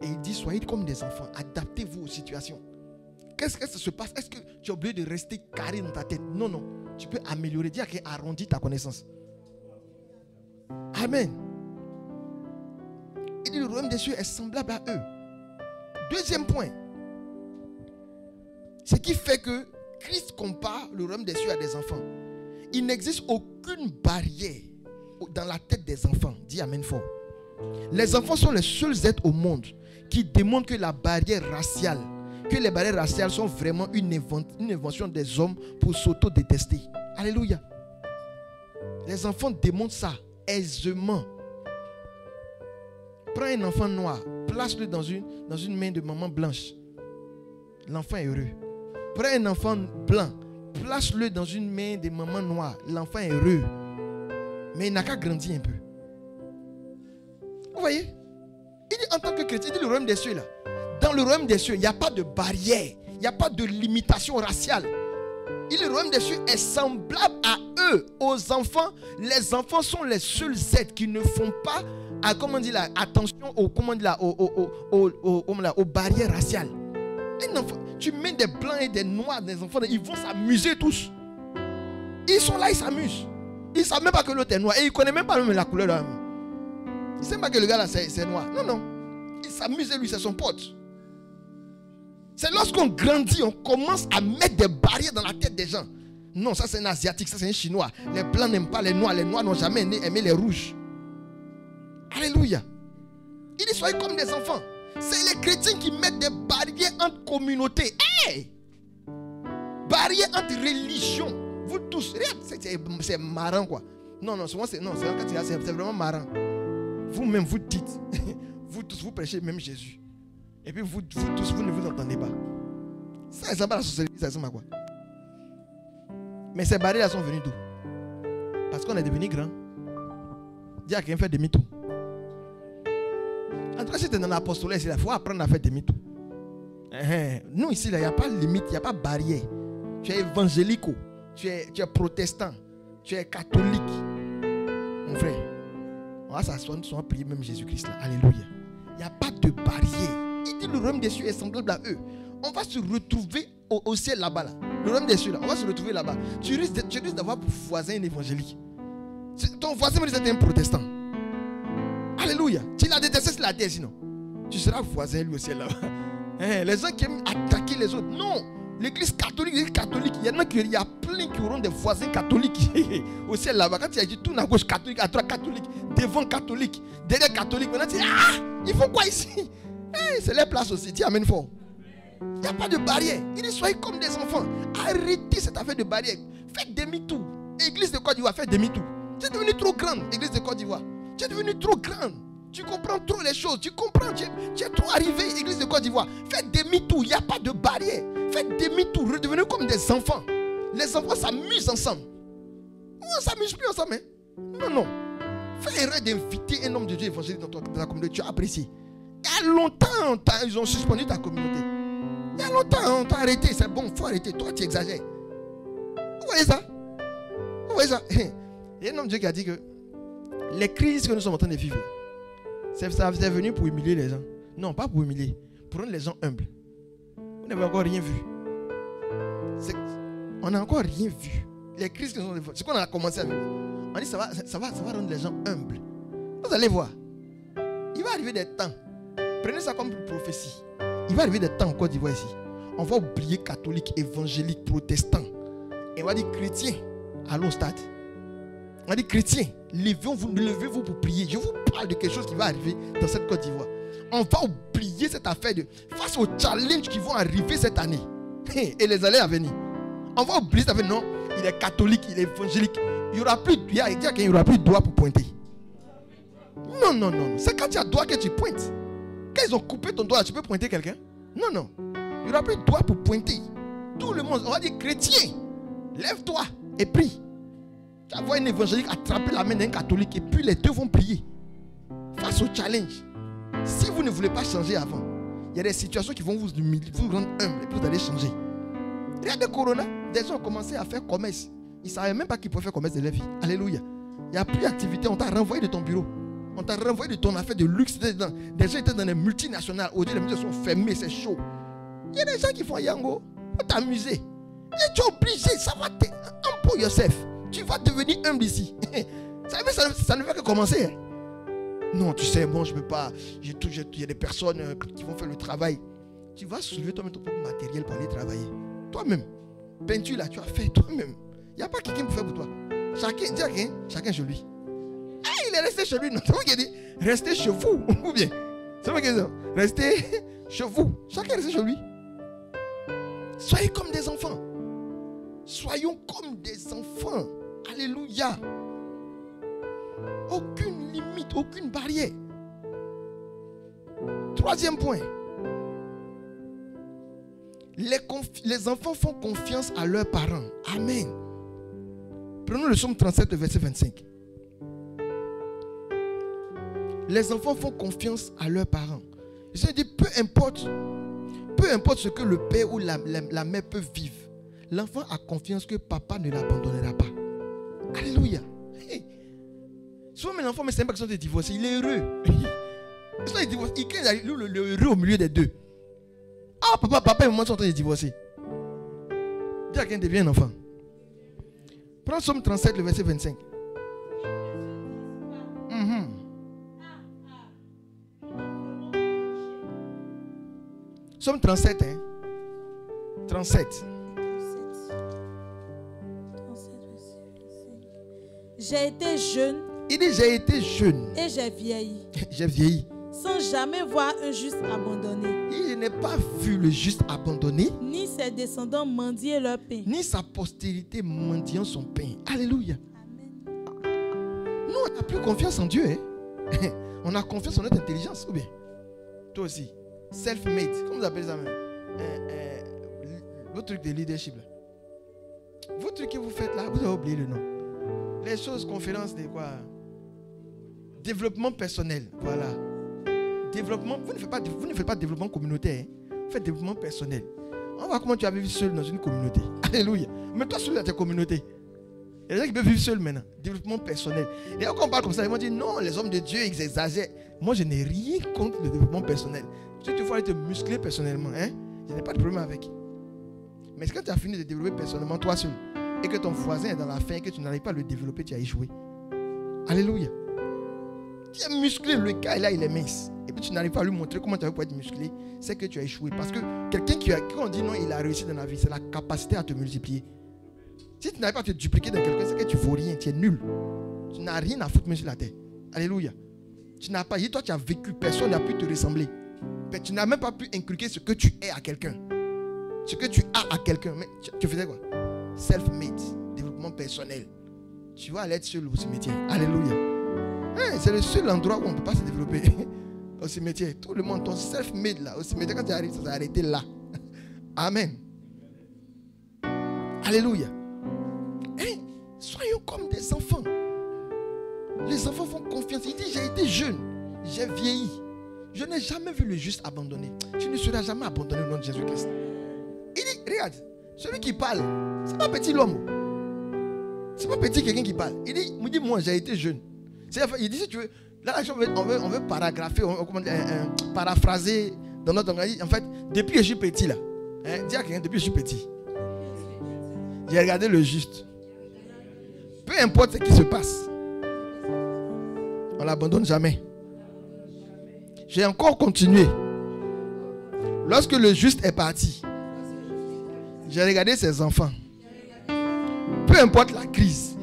Et il dit, soyez comme des enfants. Adaptez-vous aux situations. Qu'est-ce que ça se passe? Est-ce que tu es obligé de rester carré dans ta tête? Non. Tu peux améliorer. Dis à quelqu'un, arrondis ta connaissance. Amen. Il dit, le royaume des cieux est semblable à eux. Deuxième point. Ce qui fait que Christ compare le royaume des cieux à des enfants. Il n'existe aucune barrière dans la tête des enfants. Dis amen fort. Les enfants sont les seuls êtres au monde qui démontrent que la barrière raciale, que les barrières raciales sont vraiment une invention des hommes pour s'auto-détester. Alléluia. Les enfants démontrent ça aisément. Prends un enfant noir, place-le dans une main de maman blanche. L'enfant est heureux. Prends un enfant blanc, place-le dans une main de maman noire. L'enfant est heureux. Mais il n'a qu'à grandir un peu. Vous voyez? Il dit en tant que chrétien, il dit le royaume des cieux là. Dans le royaume des cieux, il n'y a pas de barrière. Il n'y a pas de limitation raciale. Et le royaume des cieux est semblable à eux, aux enfants. Les enfants sont les seuls êtres qui ne font pas attention aux barrières raciales. Un enfant, tu mets des blancs et des noirs, des enfants, ils vont s'amuser tous. Ils sont là, ils s'amusent. Ils ne savent même pas que l'autre est noir. Et ils ne connaissent même pas même la couleur de l'homme. Ils ne savent pas que le gars là c'est noir. Non. Il s'amuse lui, c'est son pote. C'est lorsqu'on grandit, on commence à mettre des barrières dans la tête des gens. Non, ça c'est un asiatique, ça c'est un chinois. Les blancs n'aiment pas les noirs n'ont jamais aimé les rouges. Alléluia. Il dit soyez comme des enfants. C'est les chrétiens qui mettent des barrières entre communautés. Hey! Barrières entre religions. Vous tous, regarde, c'est marrant quoi. Non, souvent c'est vraiment marrant. Vous-même vous dites, vous tous vous prêchez même Jésus. Et puis vous tous vous ne vous entendez pas. Ça ressemble à la sorcellerie, ça ressemble à quoi? Mais ces barrières sont venues d'où? Parce qu'on est devenu grand. Dis à quelqu'un faire demi-tour. En tout cas, si tu es dans l'apostolat, il faut apprendre à faire demi-tour. Nous ici, il n'y a pas de limite, il n'y a pas de barrière. Tu es évangélico, tu es protestant, tu es catholique. Mon frère, on va s'asseoir, nous allons prier même Jésus-Christ là. Alléluia. Il n'y a pas de barrière. Il dit le royaume des cieux est semblable à eux. On va se retrouver au ciel là-bas. Là. Le royaume des cieux là, on va se retrouver là-bas. Tu risques d'avoir pour voisin un évangélique. Ton voisin me dit que c'est un protestant. Alléluia. Tu l'as détesté sur la terre sinon. Tu seras voisin lui au ciel là-bas. Les gens qui aiment attaquer les autres. Non. L'église catholique, il y a plein qui auront des voisins catholiques. Au ciel là-bas, quand tu as dit tout à gauche catholique, à droite catholique, devant catholique, derrière catholique, maintenant tu dis, ils font quoi ici? C'est leur place aussi, tu amènes fort. Il n'y a pas de barrière. Il dit, soyez comme des enfants. Arrêtez cette affaire de barrière. Faites demi-tour. Église de Côte d'Ivoire, faites demi-tour. Tu es devenu trop grande, église de Côte d'Ivoire. Tu es devenu trop grande. Tu comprends trop les choses. Tu comprends. Tu es trop arrivé, église de Côte d'Ivoire. Faites demi-tour. Il n'y a pas de barrière. Faites demi-tour. Redevenez comme des enfants. Les enfants s'amusent ensemble. On ne s'amuse plus ensemble. Hein? Non. Fais erreur d'inviter un homme de Dieu évangélique dans ta communauté. Tu as apprécié. Il y a longtemps, ils ont suspendu ta communauté. Il y a longtemps, on t'a arrêté. C'est bon, il faut arrêter. Toi, tu exagères. Vous voyez ça? Vous voyez ça? Il y a un homme de Dieu qui a dit que les crises que nous sommes en train de vivre, c'est venu pour humilier les gens. Non, pas pour humilier. Pour rendre les gens humbles. Vous n'avez encore rien vu. On n'a encore rien vu. Les crises que nous sommes... C'est qu'on a commencé à vivre. On dit ça va rendre les gens humbles. Vous allez voir. Il va arriver des temps. Prenez ça comme une prophétie. Il va arriver des temps en Côte d'Ivoire ici. On va oublier catholique, évangélique, protestant. Et on va dire chrétien, allons au stade. On va dire chrétien, levez-vous pour prier. Je vous parle de quelque chose qui va arriver dans cette Côte d'Ivoire. On va oublier cette affaire face aux challenges qui vont arriver cette année. Et les années à venir. On va oublier cette affaire. Non, il est catholique, il est évangélique. Il n'y aura plus de doigt pour pointer. Non. C'est quand tu as doigt que tu pointes. Quand ils ont coupé ton doigt, tu peux pointer quelqu'un? Non. Il n'y aura plus de doigt pour pointer. Tout le monde, on va dire chrétien, lève-toi et prie. Tu vas voir un évangélique attraper la main d'un catholique et puis les deux vont prier. Face au challenge. Si vous ne voulez pas changer avant, il y a des situations qui vont vous rendre humble et puis vous allez changer. Regardez Corona, des gens ont commencé à faire commerce. Ils ne savaient même pas qu'ils pouvaient faire commerce de leur vie. Alléluia. Il n'y a plus d'activité, on t'a renvoyé de ton bureau. On t'a renvoyé de ton affaire de luxe. Des gens étaient dans les multinationales. Aujourd'hui, les multinationales sont fermées, c'est chaud. Il y a des gens qui font yango pour t'amuser. Et tu es obligé, ça va pour yourself. Tu vas devenir humble ici. Ça ne fait que commencer. Hein? Non, tu sais, bon, je ne peux pas. Il y a des personnes qui vont faire le travail. Tu vas soulever toi-même ton propre matériel pour aller travailler. Toi-même. Peinture là, tu as fait toi-même. Il n'y a pas quelqu'un pour faire pour toi. Chacun chez lui. Il est resté chez lui. Non, c'est moi qui ai dit, restez chez vous. Ou bien, c'est moi qui ai dit, restez chez vous. Chacun reste chez lui. Soyez comme des enfants. Soyons comme des enfants. Alléluia. Aucune limite, aucune barrière. Troisième point. Les enfants font confiance à leurs parents. Amen. Prenons le psaume 37, verset 25. Les enfants font confiance à leurs parents. Je dis, peu importe ce que le père ou la mère peut vivre, l'enfant a confiance que papa ne l'abandonnera pas. Alléluia. Hey. Souvent, l'enfant, mais c'est même pas question de divorcer, il est heureux. Il est heureux au milieu des deux. Ah, papa et maman sont en train de divorcer. Dis à quelqu'un, devient un enfant. Prends Psaume 37, le verset 25. Psaume 37, hein? 37. J'ai été jeune. Il dit, j'ai été jeune. Et j'ai vieilli. J'ai vieilli. Sans jamais voir un juste abandonné. Il n'a pas vu le juste abandonné. Ni ses descendants mendier leur pain. Ni sa postérité mendiant son pain. Alléluia. Amen. Nous, on n'a plus confiance en Dieu. Hein? On a confiance en notre intelligence. Ou bien? Toi aussi. Self-made. Comment vous appelez ça même? Votre truc de leadership. Là. Votre truc que vous faites là, vous avez oublié le nom. Les choses, conférences de quoi? Développement personnel. Voilà. Développement, vous ne faites pas développement communautaire. Hein? Vous faites développement personnel. On va voir comment tu as vécu seul dans une communauté. Alléluia. Mets-toi seul dans ta communauté. Il y a des gens qui peuvent vivre seuls maintenant. Développement personnel. Et quand on parle comme ça, ils vont dire non, les hommes de Dieu, ils exagèrent. Moi, je n'ai rien contre le développement personnel. Si tu veux aller te muscler personnellement, hein, je n'ai pas de problème avec. Mais quand tu as fini de développer personnellement toi seul, et que ton voisin est dans la faim, et que tu n'arrives pas à le développer, tu as échoué. Alléluia. Tu es musclé, le gars là, il est mince. Et puis tu n'arrives pas à lui montrer comment tu vas pouvoir être musclé. C'est que tu as échoué. Parce que quelqu'un qui on dit non, il a réussi dans la vie, c'est la capacité à te multiplier. Si tu n'arrives pas à te dupliquer dans quelqu'un, c'est que tu ne vaux rien, tu es nul. Tu n'as rien à foutre même sur la terre. Alléluia. Tu n'as pas, toi tu as vécu, personne n'a pu te ressembler. Mais tu n'as même pas pu inculquer ce que tu es à quelqu'un. Ce que tu as à quelqu'un. Mais tu faisais quoi? Self-made, développement personnel. Tu vas aller être seul au cimetière. Alléluia. C'est le seul endroit où on ne peut pas se développer. Au cimetière. Tout le monde, ton self-made là. Au cimetière, quand tu arrives, ça s'est arrêté là. Amen. Alléluia. Soyons comme des enfants. Les enfants font confiance. Il dit, j'ai été jeune, j'ai vieilli. Je n'ai jamais vu le juste abandonné. Tu ne seras jamais abandonné au nom de Jésus-Christ. Il dit, regarde, celui qui parle, c'est pas petit l'homme. C'est pas petit quelqu'un qui parle. Il dit, moi j'ai été jeune. Il dit, si tu veux, là on veut paragrapher, paraphraser dans notre langage. En fait, depuis que je suis petit là, dis à quelqu'un, depuis que je suis petit, j'ai regardé le juste. Peu importe ce qui se passe, on ne l'abandonne jamais. J'ai encore continué. Lorsque le juste est parti, j'ai regardé ses enfants. Peu importe la crise,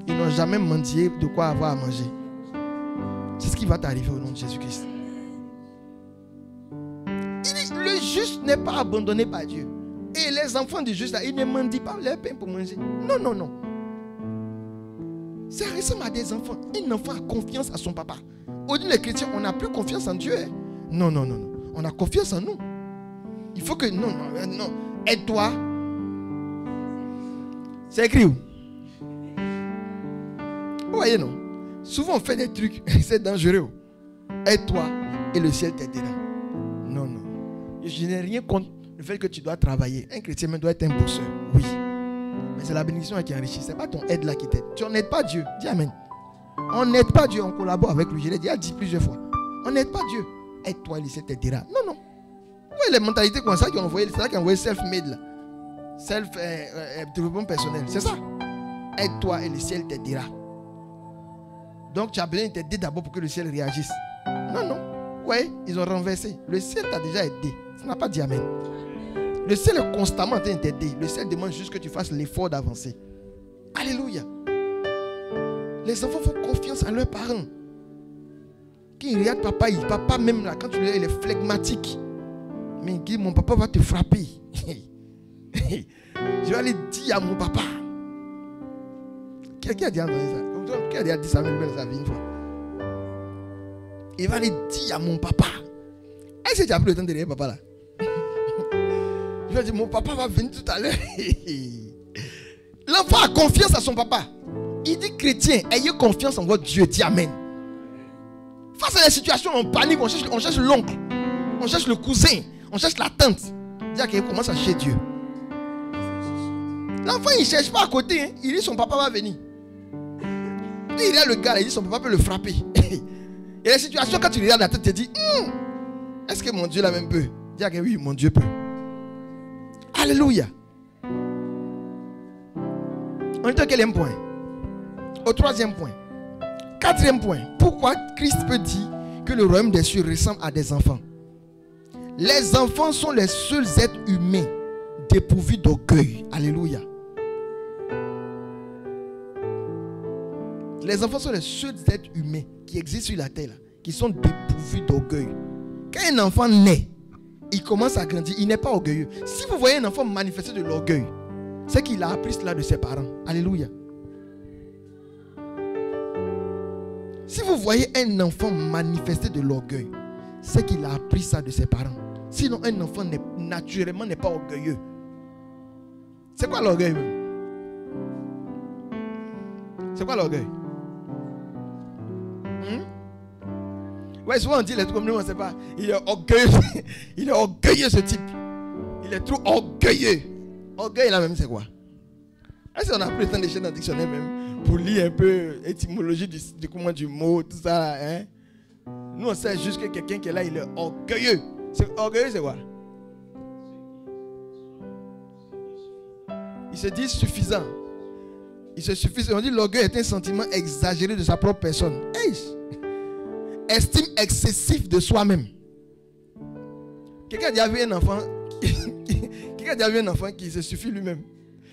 ils n'ont jamais mendié de quoi avoir à manger. C'est ce qui va t'arriver au nom de Jésus-Christ. Il dit, le juste n'est pas abandonné par Dieu. Et les enfants du juste, là, ils ne mendient pas leur pain pour manger. Non, non, non. Ça ressemble à des enfants. Un enfant a confiance à son papa. Aujourd'hui, les chrétiens, on n'a plus confiance en Dieu. Non, non, non, non. On a confiance en nous. Il faut que... Non, non, non. Aide-toi. C'est écrit où? Vous voyez, non? Souvent, on fait des trucs. C'est dangereux. Aide-toi et le ciel t'aidera. Non, non. Je n'ai rien contre le fait que tu dois travailler. Un chrétien doit être un bosseur. Oui. Mais c'est la bénédiction qui enrichit. Ce n'est pas ton aide là qui t'aide. Tu n'aides pas Dieu. Dis Amen. On n'aide pas Dieu, on collabore avec lui. Je l'ai déjà dit plusieurs fois. On n'aide pas Dieu. Aide-toi, il t'aidera. Non, non. Vous voyez les mentalités comme ça qui ont envoyé, c'est ça qui ont envoyé self-made là. Développement personnel. C'est ça. Aide-toi et le ciel t'aidera. Donc tu as besoin de t'aider d'abord pour que le ciel réagisse. Non, non. Oui, ils ont renversé. Le ciel t'a déjà aidé. Ça n'a pas dit Amen. Le ciel est constamment en train de t'aider. Le ciel demande juste que tu fasses l'effort d'avancer. Alléluia. Les enfants font confiance à leurs parents. Quand ils regardent papa même là, quand tu le regardes, il est flegmatique. Mais il dit, mon papa va te frapper. Je vais aller dire à mon papa. Quelqu'un a dit ça. Quelqu'un a dit ça même dans sa vie une fois. Il va aller dire à mon papa. Est-ce que tu as pris le temps de regarder papa là? Il va dire, mon papa va venir tout à l'heure. L'enfant a confiance à son papa. Il dit, chrétien, ayez confiance en votre Dieu. Dis Amen. Face à la situation, on panique, on cherche l'oncle, on cherche le cousin, on cherche la tante. Dis à quelqu'un, commence à chercher Dieu. L'enfant, il ne cherche pas à côté. Hein. Il dit, son papa va venir. Il regarde le gars, il dit, son papa peut le frapper. Et la situation, quand tu regardes la tête, tu te dis, est-ce que mon Dieu la même peut? Dis à quelqu'un, oui, mon Dieu peut. Alléluia. On est au quatrième point? Au troisième point. Quatrième point. Pourquoi Christ peut dire que le royaume des cieux ressemble à des enfants? Les enfants sont les seuls êtres humains dépourvus d'orgueil. Alléluia. Les enfants sont les seuls êtres humains qui existent sur la terre, là, qui sont dépourvus d'orgueil. Quand un enfant naît, il commence à grandir, il n'est pas orgueilleux. Si vous voyez un enfant manifester de l'orgueil, c'est qu'il a appris cela de ses parents. Alléluia. Si vous voyez un enfant manifester de l'orgueil, c'est qu'il a appris ça de ses parents. Sinon, un enfant naturellement n'est pas orgueilleux. C'est quoi l'orgueil? C'est quoi l'orgueil? Ouais, souvent on dit les trucs comme nous, on ne sait pas. Il est orgueilleux. Il est orgueilleux ce type. Il est trop orgueilleux. Orgueil là même, c'est quoi? Est-ce qu'on a pris le temps d'échanger dans le dictionnaire même pour lire un peu l'étymologie du mot, tout ça, hein? Nous on sait juste que quelqu'un qui est là, il est orgueilleux. Orgueilleux, c'est quoi? Il se dit suffisant. Il se suffit. On dit l'orgueil est un sentiment exagéré de sa propre personne. Hey. Estime excessif de soi-même. Quelqu'un a déjà vu un enfant quelqu'un a déjà vu un enfant qui se suffit lui-même.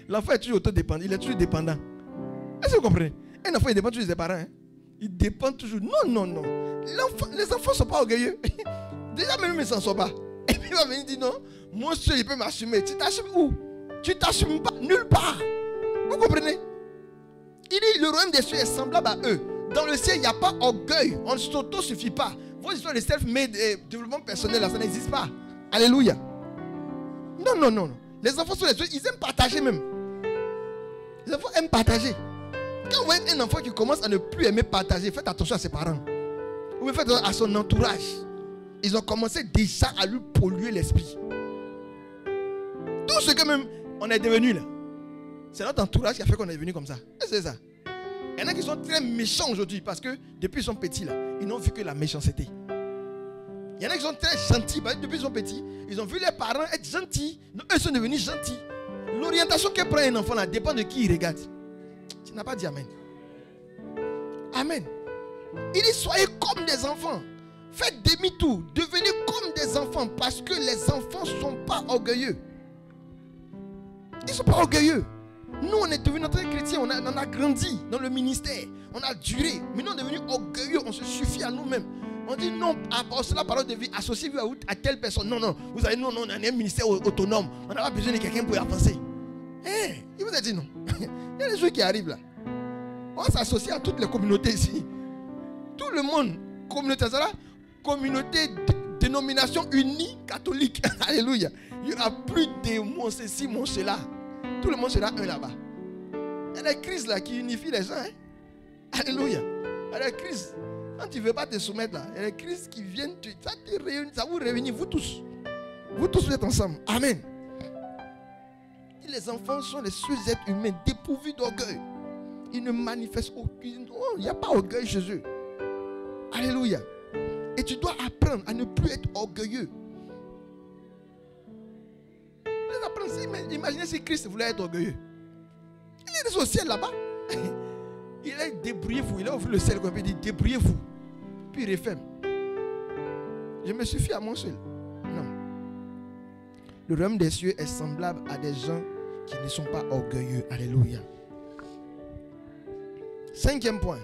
L'enfant est toujours autodépendant. Il est toujours dépendant. Est-ce que vous comprenez? Un enfant, il dépend toujours des parents. Hein? Il dépend toujours. Non. Les enfants ne sont pas orgueilleux. Déjà, même ils ne s'en sont pas. Et puis il va venir dire non, moi seul, il peut m'assumer. Tu t'assumes où? Tu t'assumes pas nulle part. Vous comprenez? Il dit le royaume des cieux est semblable à eux. Dans le ciel, il n'y a pas orgueil. On ne s'auto-suffit pas. Vos histoires de self-made développement personnel, là, ça n'existe pas. Alléluia. Non. Les enfants sont les autres, ils aiment partager même. Les enfants aiment partager. Quand vous voyez un enfant qui commence à ne plus aimer partager, faites attention à ses parents. Ou faites attention à son entourage. Ils ont commencé déjà à lui polluer l'esprit. Tout ce que même on est devenu là, c'est notre entourage qui a fait qu'on est devenu comme ça. C'est ça. Il y en a qui sont très méchants aujourd'hui parce que depuis qu'ils sont petits là, ils n'ont vu que la méchanceté. Il y en a qui sont très gentils parce que depuis qu'ils sont petits, ils ont vu les parents être gentils. Donc, eux sont devenus gentils. L'orientation que prend un enfant là dépend de qui il regarde. Tu n'as pas dit amen. Amen. Il dit soyez comme des enfants. Faites demi-tour. Devenez comme des enfants parce que les enfants ne sont pas orgueilleux. Ils ne sont pas orgueilleux. Nous, on est devenus notre chrétien, on a grandi dans le ministère, on a duré. Mais nous, on est devenus orgueilleux, on se suffit à nous-mêmes. On dit non, c'est la parole de vie, associez-vous à telle personne. Non, vous savez, nous, on a un ministère autonome, on n'a pas besoin de quelqu'un pour y avancer. Il vous a dit non. Il y a des choses qui arrivent là. On s'associe à toutes les communautés ici. Tout le monde, communauté, ça là, communauté, dénomination unie catholique. Alléluia. Il n'y aura plus de mon ceci, mon cela. Tout le monde sera un là-bas. Il y a des crises là qui unifient les gens. Hein? Alléluia. Il y a des crises. Quand tu ne veux pas te soumettre là, il y a des crises qui viennent, ça vous réunit, vous tous. Vous tous vous êtes ensemble. Amen. Et les enfants sont les seuls êtres humains dépourvus d'orgueil. Ils ne manifestent aucune. Oh, il n'y a pas d'orgueil chez eux. Alléluia. Et tu dois apprendre à ne plus être orgueilleux. Imaginez si Christ voulait être orgueilleux. Il est au ciel là-bas. Il a dit débrouillez-vous. Il a ouvert le ciel comme il dit débrouillez-vous. Puis il referme. Je me suffis à moi seul. Non. Le royaume des cieux est semblable à des gens qui ne sont pas orgueilleux. Alléluia. 5e point.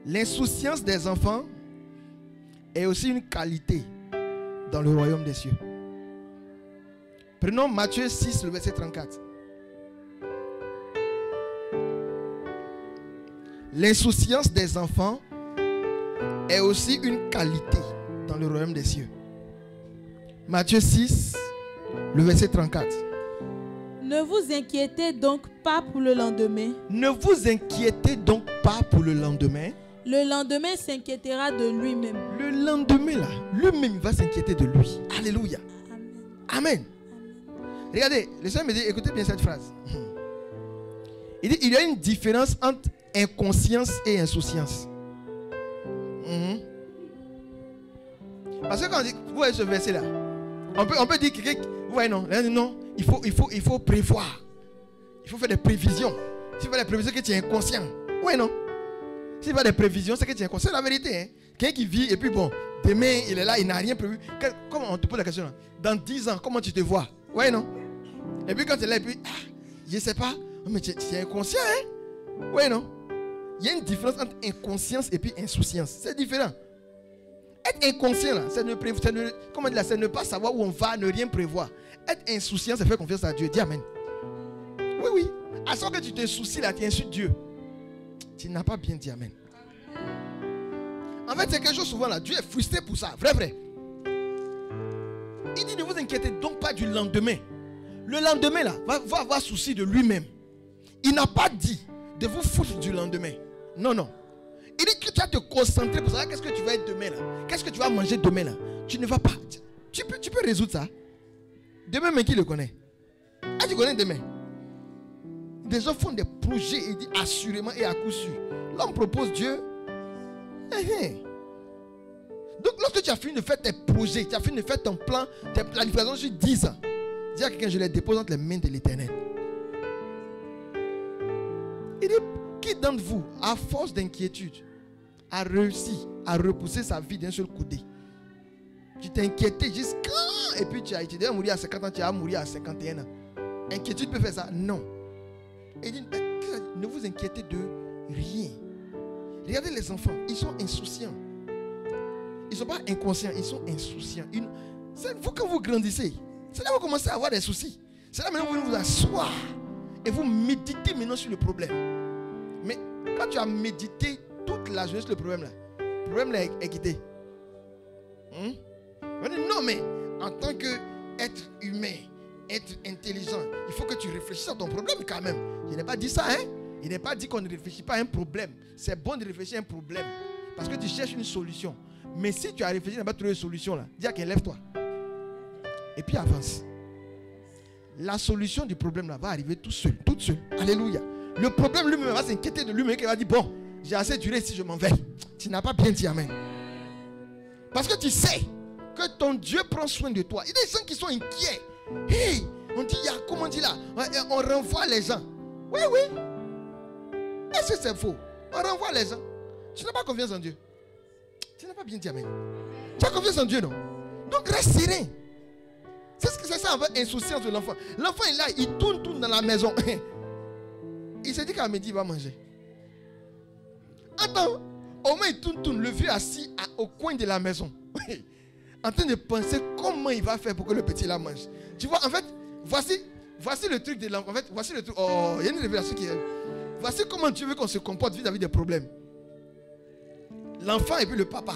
L'insouciance des enfants est aussi une qualité dans le royaume des cieux. Prenons Matthieu 6, le verset 34. L'insouciance des enfants est aussi une qualité dans le royaume des cieux. Matthieu 6, le verset 34. Ne vous inquiétez donc pas pour le lendemain. Ne vous inquiétez donc pas pour le lendemain. Le lendemain s'inquiétera de lui-même. Le lendemain là, lui-même va s'inquiéter de lui. Alléluia. Amen. Regardez, le Seigneur me dit, écoutez bien cette phrase. Il dit, il y a une différence entre inconscience et insouciance. Parce que quand on dit, vous voyez ce verset là, on peut dire que, vous voyez non, il faut prévoir. Il faut faire des prévisions. Si tu fais des prévisions, que tu es inconscient. Oui, non. Si tu fais des prévisions, c'est que tu es inconscient. C'est la vérité. Hein? Quelqu'un qui vit et puis bon, demain il est là, il n'a rien prévu. Comment on te pose la question là? Dans 10 ans, comment tu te vois? Oui, non. Et puis quand tu es là, et puis, je ne sais pas. Mais tu es inconscient, hein? Oui, non. Il y a une différence entre inconscience et puis insouciance. C'est différent. Être inconscient, là, c'est ne pas savoir où on va, ne rien prévoir. Être insouciant, c'est faire confiance à Dieu. Dis amen. Oui. À ce que tu te soucies là, tu insultes Dieu. Tu n'as pas bien dit amen. En fait, c'est quelque chose souvent là. Dieu est frustré pour ça. Vrai. Il dit ne vous inquiétez donc pas du lendemain. Le lendemain là va avoir souci de lui-même. Il n'a pas dit de vous foutre du lendemain. Non. Il dit que tu vas te concentrer pour savoir qu'est-ce que tu vas être demain là. Qu'est-ce que tu vas manger demain là. Tu ne vas pas. Tu peux résoudre ça. Demain, mais qui le connaît? Tu connais demain? Des gens font des projets et disent assurément et à coup sûr. L'homme propose Dieu. Donc Lorsque tu as fini de faire tes projets, tu as fini de faire ton plan, tes planifications sur 10 ans, dis à quelqu'un, je les dépose entre les mains de l'Éternel. Il dit, qui d'entre vous, à force d'inquiétude, a réussi à repousser sa vie d'un seul coudé? Tu t'es inquiété jusqu'à... Et puis tu devais mourir à 50 ans, tu vas mourir à 51 ans. Inquiétude peut faire ça? Non. Il dit, ne vous inquiétez de rien. Regardez les enfants, ils sont insouciants. Ils ne sont pas inconscients, ils sont insouciants. Vous, quand vous grandissez, c'est là que vous commencez à avoir des soucis. C'est là maintenant que vous vous asseoir et vous méditez maintenant sur le problème. Mais quand tu as médité toute la journée sur le problème là est quitté. Non, mais en tant qu'être humain, être intelligent, il faut que tu réfléchisses à ton problème quand même. Je n'ai pas dit ça, hein. Il n'est pas dit qu'on ne réfléchit pas à un problème. C'est bon de réfléchir à un problème parce que tu cherches une solution. Mais si tu as réfléchi, tu n'as pas trouvé de solution là, dis à quelqu'un, lève-toi. Et puis avance. La solution du problème là va arriver tout seul, toute seule. Alléluia. Le problème lui-même va s'inquiéter de lui-même et va dire, bon, j'ai assez duré si je m'en vais. Tu n'as pas bien dit amen. Parce que tu sais que ton Dieu prend soin de toi. Il y a des gens qui sont inquiets. Hey, on dit, comment on dit là? On renvoie les gens. Oui, oui. Est-ce que c'est faux? On renvoie les gens. Tu n'as pas confiance en Dieu. Tu n'as pas bien dit amen. Tu as confiance en Dieu, non? Donc reste serein. C'est ce que c'est ça en fait, insouciance de l'enfant. L'enfant est là, il tourne dans la maison. Il se dit qu'à midi il va manger. Attends, au moins il tourne, le vieux assis au coin de la maison. En train de penser comment il va faire pour que le petit la mange. Tu vois, en fait, voici le truc de l'enfant. En fait, voici le truc. Oh, il y a une révélation qui est. Voici comment Dieu veut qu'on se comporte vis-à-vis des problèmes. L'enfant et puis le papa.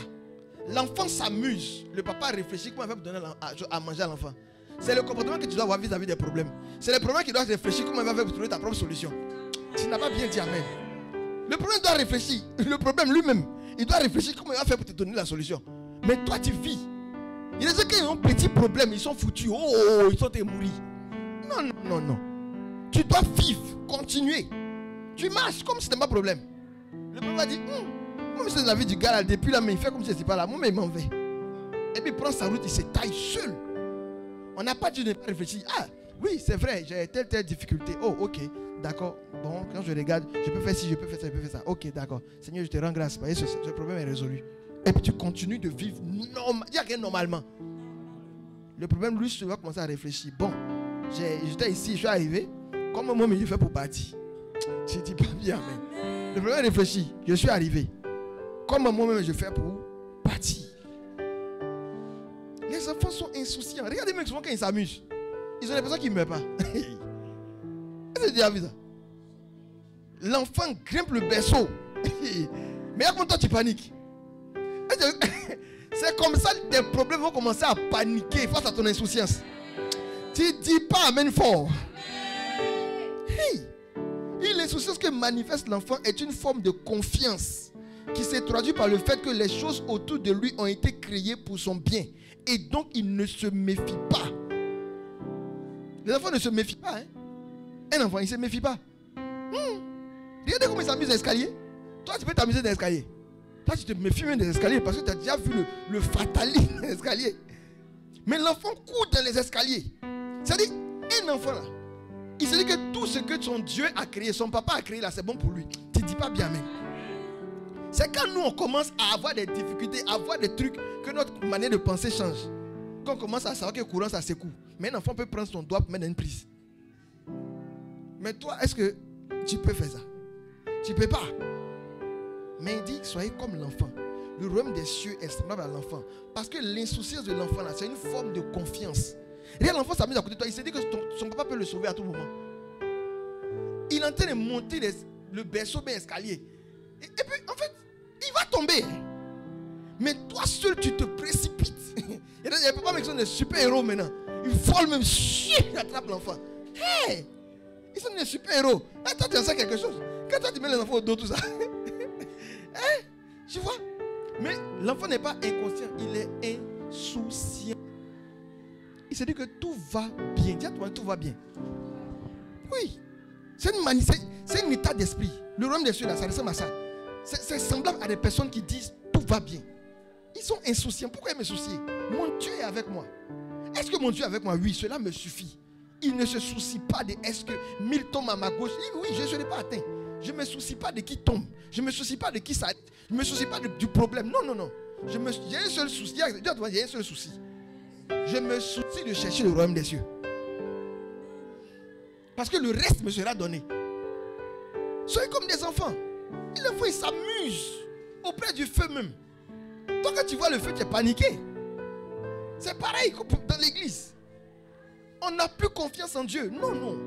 L'enfant s'amuse. Le papa réfléchit comment il va donner à manger à l'enfant. C'est le comportement que tu dois avoir vis-à-vis des problèmes. C'est le problème qui doit réfléchir comment il va faire pour trouver ta propre solution. Tu n'as pas bien dit amen. Le problème doit réfléchir. Le problème lui-même, il doit réfléchir comment il va faire pour te donner la solution. Mais toi, tu vis. Il y a des gens qui ont un petit problème, ils sont foutus. Oh, ils sont mourir. Non. Tu dois vivre, continuer. Tu marches comme si c'était pas un problème. Le problème va dire, moi, c'est la vie du gars là, depuis là, mais il fait comme si c'était pas là. Moi, mais il m'en va. Et puis il prend sa route, il se taille seul. On n'a pas dû ne pas réfléchir. Ah, oui, c'est vrai, j'ai telle difficulté. Oh, ok, d'accord. Bon, quand je regarde, je peux faire ci, je peux faire ça, je peux faire ça. Ok, d'accord. Seigneur, je te rends grâce. Ce problème est résolu. Et puis tu continues de vivre normalement. Le problème, lui, tu vas commencer à réfléchir. Bon, j'étais ici, je suis arrivé. Comment moi, je fais pour partir? Tu ne dis pas bien, mais le problème réfléchit. Je suis arrivé. Comment moi-même je fais pour partir? Les enfants sont insouciants. Regardez même souvent quand ils s'amusent. Ils ont l'impression qu'ils ne meurent pas. Est-ce que tu as déjà vu ça? L'enfant grimpe le berceau. Mais comment toi tu paniques? C'est comme ça que tes problèmes vont commencer à paniquer face à ton insouciance. Tu ne dis pas amen fort. Hey! Et l'insouciance que manifeste l'enfant est une forme de confiance qui se traduit par le fait que les choses autour de lui ont été créées pour son bien. Et donc il ne se méfie pas. Les enfants ne se méfient pas. Hein? Un enfant, il ne se méfie pas. Regardez comment il s'amuse dans l'escalier. Toi, tu peux t'amuser dans l'escalier. Toi, tu te méfies même des escaliers parce que tu as déjà vu le fatalisme dans l'escalier. Mais l'enfant court dans les escaliers. C'est-à-dire, un enfant là, il se dit que tout ce que son Dieu a créé, son papa a créé là, c'est bon pour lui. Tu ne dis pas bien même. C'est quand nous on commence à avoir des difficultés, à avoir des trucs, que notre manière de penser change. Quand on commence à savoir que courant ça secoue. Mais un enfant peut prendre son doigt pour mettre une prise. Mais toi, est-ce que tu peux faire ça? Tu ne peux pas. Mais il dit, soyez comme l'enfant. Le royaume des cieux est semblable à l'enfant. Parce que l'insouciance de l'enfant là, c'est une forme de confiance. Regarde, l'enfant s'amuse à côté de toi. Il se dit que son papa peut le sauver à tout moment. Il est en train de monter le berceau bien escalier. Et puis, en fait, il va tomber. Mais toi seul, tu te précipites. Il y a pas qui sont des super-héros maintenant. Ils volent même, ils attrapent l'enfant. Hey! Ils sont des super-héros. Là, toi, tu en sais quelque chose. Quand toi, tu mets les enfants au dos, tout ça. Hein? Tu vois? Mais l'enfant n'est pas inconscient. Il est insouciant. Il se dit que tout va bien. Dis à toi, tout va bien. Oui. C'est un état d'esprit. Le royaume des cieux, là, ça ressemble à ça. C'est semblable à des personnes qui disent tout va bien. Ils sont insouciants. Pourquoi me soucier? Mon Dieu est avec moi. Est-ce que mon Dieu est avec moi? Oui, cela me suffit. Il ne se soucie pas de est-ce que 1000 tombent à ma gauche. Oui, je ne l'ai pas atteint. Je ne me soucie pas de qui tombe. Je ne me soucie pas de qui ça. Je ne me soucie pas du problème. Non, non, non. J'ai un seul souci. Il y a un seul souci. Je me soucie de chercher le royaume des cieux. Parce que le reste me sera donné. Soyez comme des enfants. L'enfant, il s'amuse auprès du feu même. Toi, quand tu vois le feu, tu es paniqué. C'est pareil dans l'église. On n'a plus confiance en Dieu. Non, non.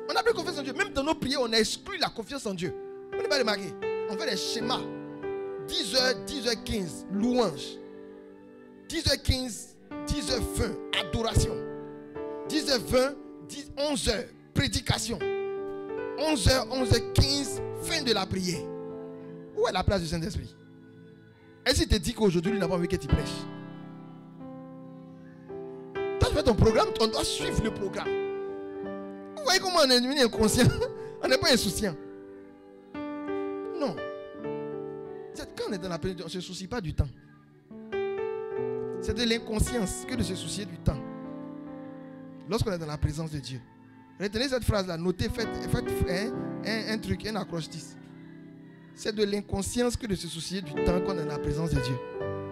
On n'a plus confiance en Dieu. Même dans nos prières, on a exclu la confiance en Dieu. Vous n'avez pas remarqué? On fait des schémas. 10h, 10h15, louange. 10h15, 10h20, adoration. 10h20, 11h, prédication. 11h, 11h15, fin de la prière. Où est la place du Saint-Esprit? Est-ce qu'il te dit qu'aujourd'hui, il n'a pas envie que tu prêches? Toi, tu fais ton programme, on doit suivre le programme. Vous voyez comment on est devenu inconscient? On n'est pas insouciant. Non. Quand on est dans la plénitude, on ne se soucie pas du temps. C'est de l'inconscience que de se soucier du temps. Lorsqu'on est dans la présence de Dieu. Retenez cette phrase-là, notez, faites un truc, un acrostice. C'est de l'inconscience que de se soucier du temps qu'on est dans la présence de Dieu.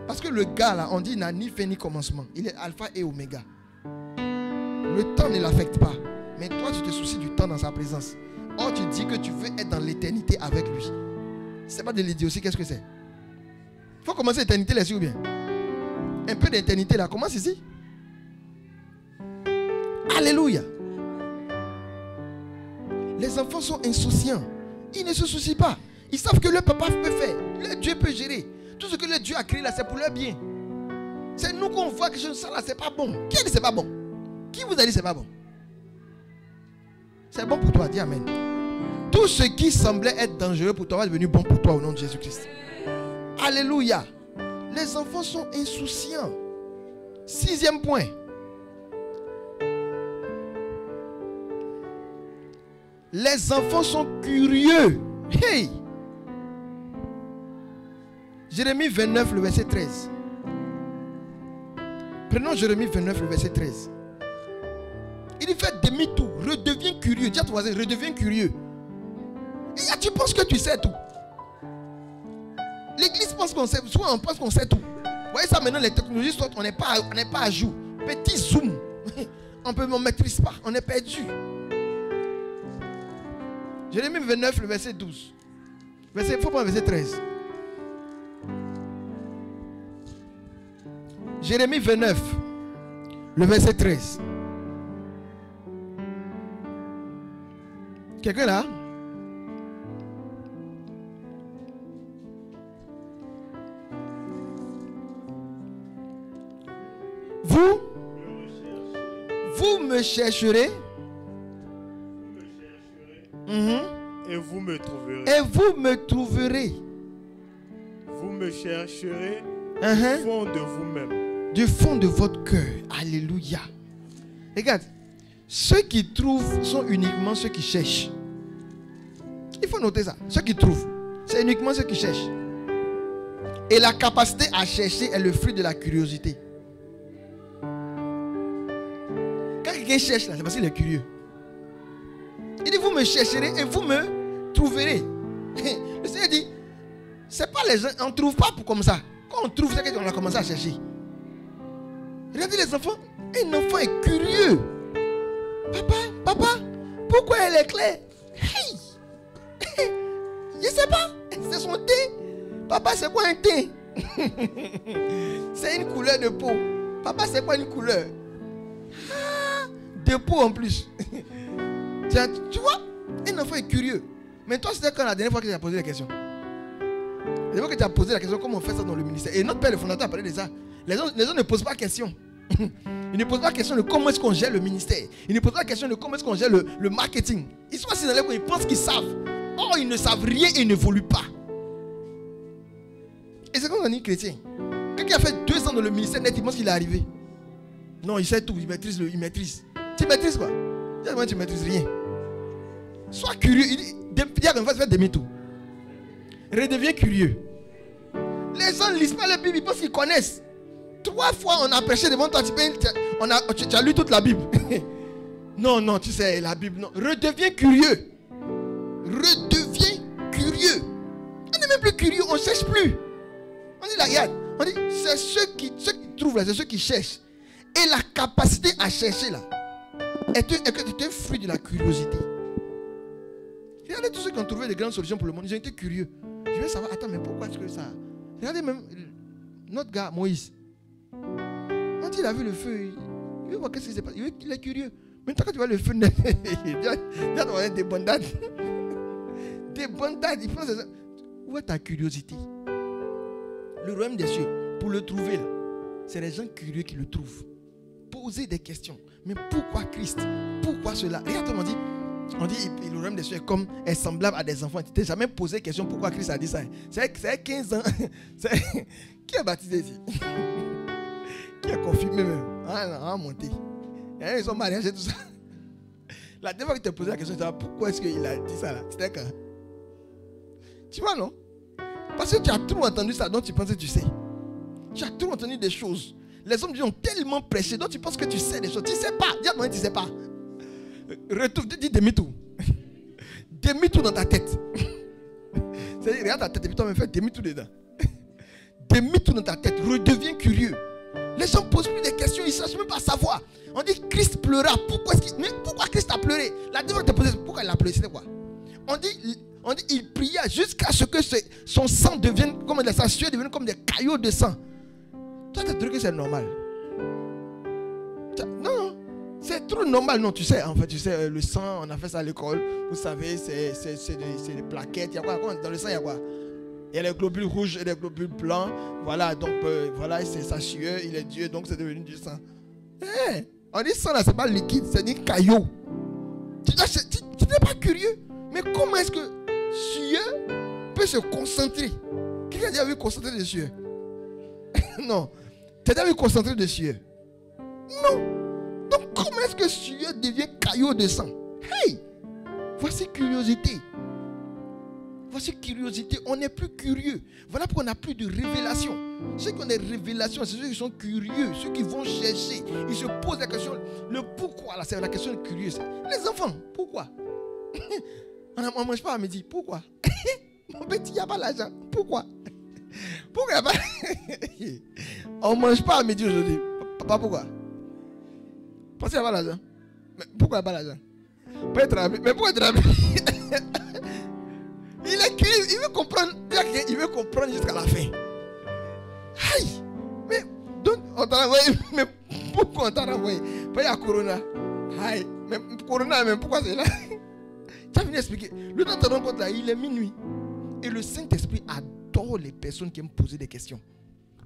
Parce que le gars là, on dit, il n'a ni fin ni commencement. Il est alpha et oméga. Le temps ne l'affecte pas. Mais toi, tu te soucies du temps dans sa présence. Or, tu dis que tu veux être dans l'éternité avec lui. Ce n'est pas de l'idiotie, qu'est-ce que c'est? Il faut commencer l'éternité là-dessus ou bien? Un peu d'éternité là, commence ici. Alléluia. Les enfants sont insouciants. Ils ne se soucient pas. Ils savent que leur papa peut faire. Leur Dieu peut gérer. Tout ce que leur Dieu a créé là, c'est pour leur bien. C'est nous qu'on voit que ça là, c'est pas bon. Qui a dit c'est pas bon? Qui vous a dit c'est pas bon? C'est bon pour toi, dis amen. Tout ce qui semblait être dangereux pour toi va devenir bon pour toi au nom de Jésus-Christ. Alléluia. Les enfants sont insouciants. 6e point. Les enfants sont curieux. Hey! Jérémie 29, le verset 13. Prenons Jérémie 29, le verset 13. Il dit faites demi-tour, redeviens curieux. Dis à ton voisin, redeviens curieux. Et tu penses que tu sais tout. L'église pense qu'on sait, souvent on pense qu'on sait tout. Vous voyez ça maintenant, les technologies, on n'est pas à jour. Petit zoom. On ne maîtrise pas, on est perdu. Jérémie 29, le verset 12. Il faut prendre le verset 13. Jérémie 29, le verset 13. Quelqu'un là? Vous me chercherez. Et vous me trouverez. Et vous me trouverez. Vous me chercherez du fond de vous-même. Du fond de votre cœur. Alléluia. Regarde. Ceux qui trouvent sont uniquement ceux qui cherchent. Il faut noter ça. Ceux qui trouvent, c'est uniquement ceux qui cherchent. Et la capacité à chercher est le fruit de la curiosité. Quand quelqu'un cherche là, c'est parce qu'il est curieux. Il dit, vous me chercherez et vous me trouverez. Le Seigneur dit, c'est pas les gens, on ne trouve pas comme ça. Quand on trouve, c'est qu'on a commencé à chercher. Regardez les enfants, un enfant est curieux. Papa, pourquoi elle est claire? Hey! Je ne sais pas, c'est son thé. Papa, c'est quoi un thé? C'est une couleur de peau. Papa, c'est quoi une couleur? De peau en plus. Tu vois, un enfant est curieux. Mais toi, c'était quand la dernière fois que tu as posé la question? La dernière fois que tu as posé la question, comment on fait ça dans le ministère? Et notre père, le fondateur, a parlé de ça. Les gens ne posent pas la question. Ils ne posent pas la question de comment est-ce qu'on gère le ministère. Ils ne posent pas la question de comment est-ce qu'on gère le marketing. Ils sont assis dans les coins, ils pensent qu'ils savent. Or, ils ne savent rien et ils n'évoluent pas. Et c'est comme on dit chrétien. Quelqu'un qui a fait 2 ans dans le ministère net, il pense qu'il est arrivé. Non, il sait tout, il maîtrise. Tu maîtrises quoi? Tu ne maîtrises rien. Sois curieux. Il y a une fois, tu fais demi-tour. Redeviens curieux. Les gens ne lisent pas la Bible, ils pensent qu'ils connaissent. 3 fois on a prêché devant toi, tu as lu toute la Bible. Non, tu sais, la Bible, non. Redeviens curieux. Redeviens curieux. On n'est même plus curieux, on ne cherche plus. On dit, là, regarde, on dit, c'est ceux qui trouvent là, c'est ceux qui cherchent. Et la capacité à chercher là, est un fruit de la curiosité. Regardez tous ceux qui ont trouvé de grandes solutions pour le monde, ils ont été curieux. Je veux savoir, attends, mais pourquoi est-ce que ça... Regardez même notre gars, Moïse. Quand il a vu le feu, il veut voir qu'est-ce qui s'est passé. Il est curieux. Même quand tu vois le feu, il y a des bandades. Des bandades. Il pense, où est ta curiosité? Le royaume des cieux, pour le trouver, là, c'est les gens curieux qui le trouvent. Poser des questions. Mais pourquoi Christ? Pourquoi cela? Regarde, on dit le royaume des cieux est semblable à des enfants. Tu t'es jamais posé la question pourquoi Christ a dit ça. C'est 15 ans. Qui est baptisé ici? Qui a confirmé même? On a monté. Ils sont mariés et tout ça. La dernière fois que tu t'es posé la question, tu sais pourquoi est-ce qu'il a dit ça là? C'était quand? Tu vois, non? Parce que tu as trop entendu ça, donc tu penses que tu sais. Tu as trop entendu des choses. Les hommes ont tellement prêché, donc tu penses que tu sais des choses. Tu ne sais pas. Dis à toi, tu ne sais pas. Retourne, dis demi-tour. Demi-tour dans ta tête. C'est-à-dire, regarde ta tête et puis toi-même fais demi-tour dedans. Demi-tour dans ta tête. Redeviens curieux. Les gens posent plus des questions, ils ne cherchent même pas à savoir. On dit Christ pleura. Mais pourquoi Christ a pleuré? La dernière fois que tu as posé, pourquoi il a pleuré? C'était quoi? On dit il pria jusqu'à ce que son sang devienne, comme sa sueur devienne comme des caillots de sang. Toi, tu as trouvé que c'est normal. Non, c'est trop normal. Non, tu sais, en fait, le sang, on a fait ça à l'école. Vous savez, c'est des plaquettes. Il y a quoi? Dans le sang, il y a quoi? Il y a les globules rouges et les globules blancs. Voilà, donc, voilà, c'est sa sueur. Il est Dieu, donc c'est devenu du sang. Hey, on dit sang là, c'est pas liquide, c'est des caillots. Tu n'es pas curieux. Mais comment est-ce que sueur peut se concentrer? Qui a déjà vu concentrer de sueur? Non. Tu as déjà vu concentrer de sueur? Non. Donc comment est-ce que sueur devient caillot de sang? Hey! Voici curiosité. Voici curiosité. On n'est plus curieux. Voilà pourquoi on n'a plus de révélation. Ceux qui ont des révélations, c'est ceux qui sont curieux, ceux qui vont chercher. Ils se posent la question. Le pourquoi, là, c'est la question curieuse. Les enfants, pourquoi? On ne mange pas à midi. Pourquoi? Mon petit, il n'y a pas l'argent. Pourquoi? Pourquoi il n'y a pas... On ne mange pas à midi aujourd'hui. Papa, pourquoi? Parce qu'il n'y a pas l'argent. Mais pourquoi il n'y a pas l'argent? Mais pourquoi être il est curieux, il veut comprendre. Il veut comprendre jusqu'à la fin. Aïe! Mais donc, on t'a envoyé. Mais pourquoi on t'a envoyé? Pas il y a Corona. Aïe! Mais Corona, même pourquoi c'est là? Tu as fini d'expliquer. Le temps de te rendre compte là, il est minuit. Et le Saint-Esprit adore les personnes qui aiment poser des questions.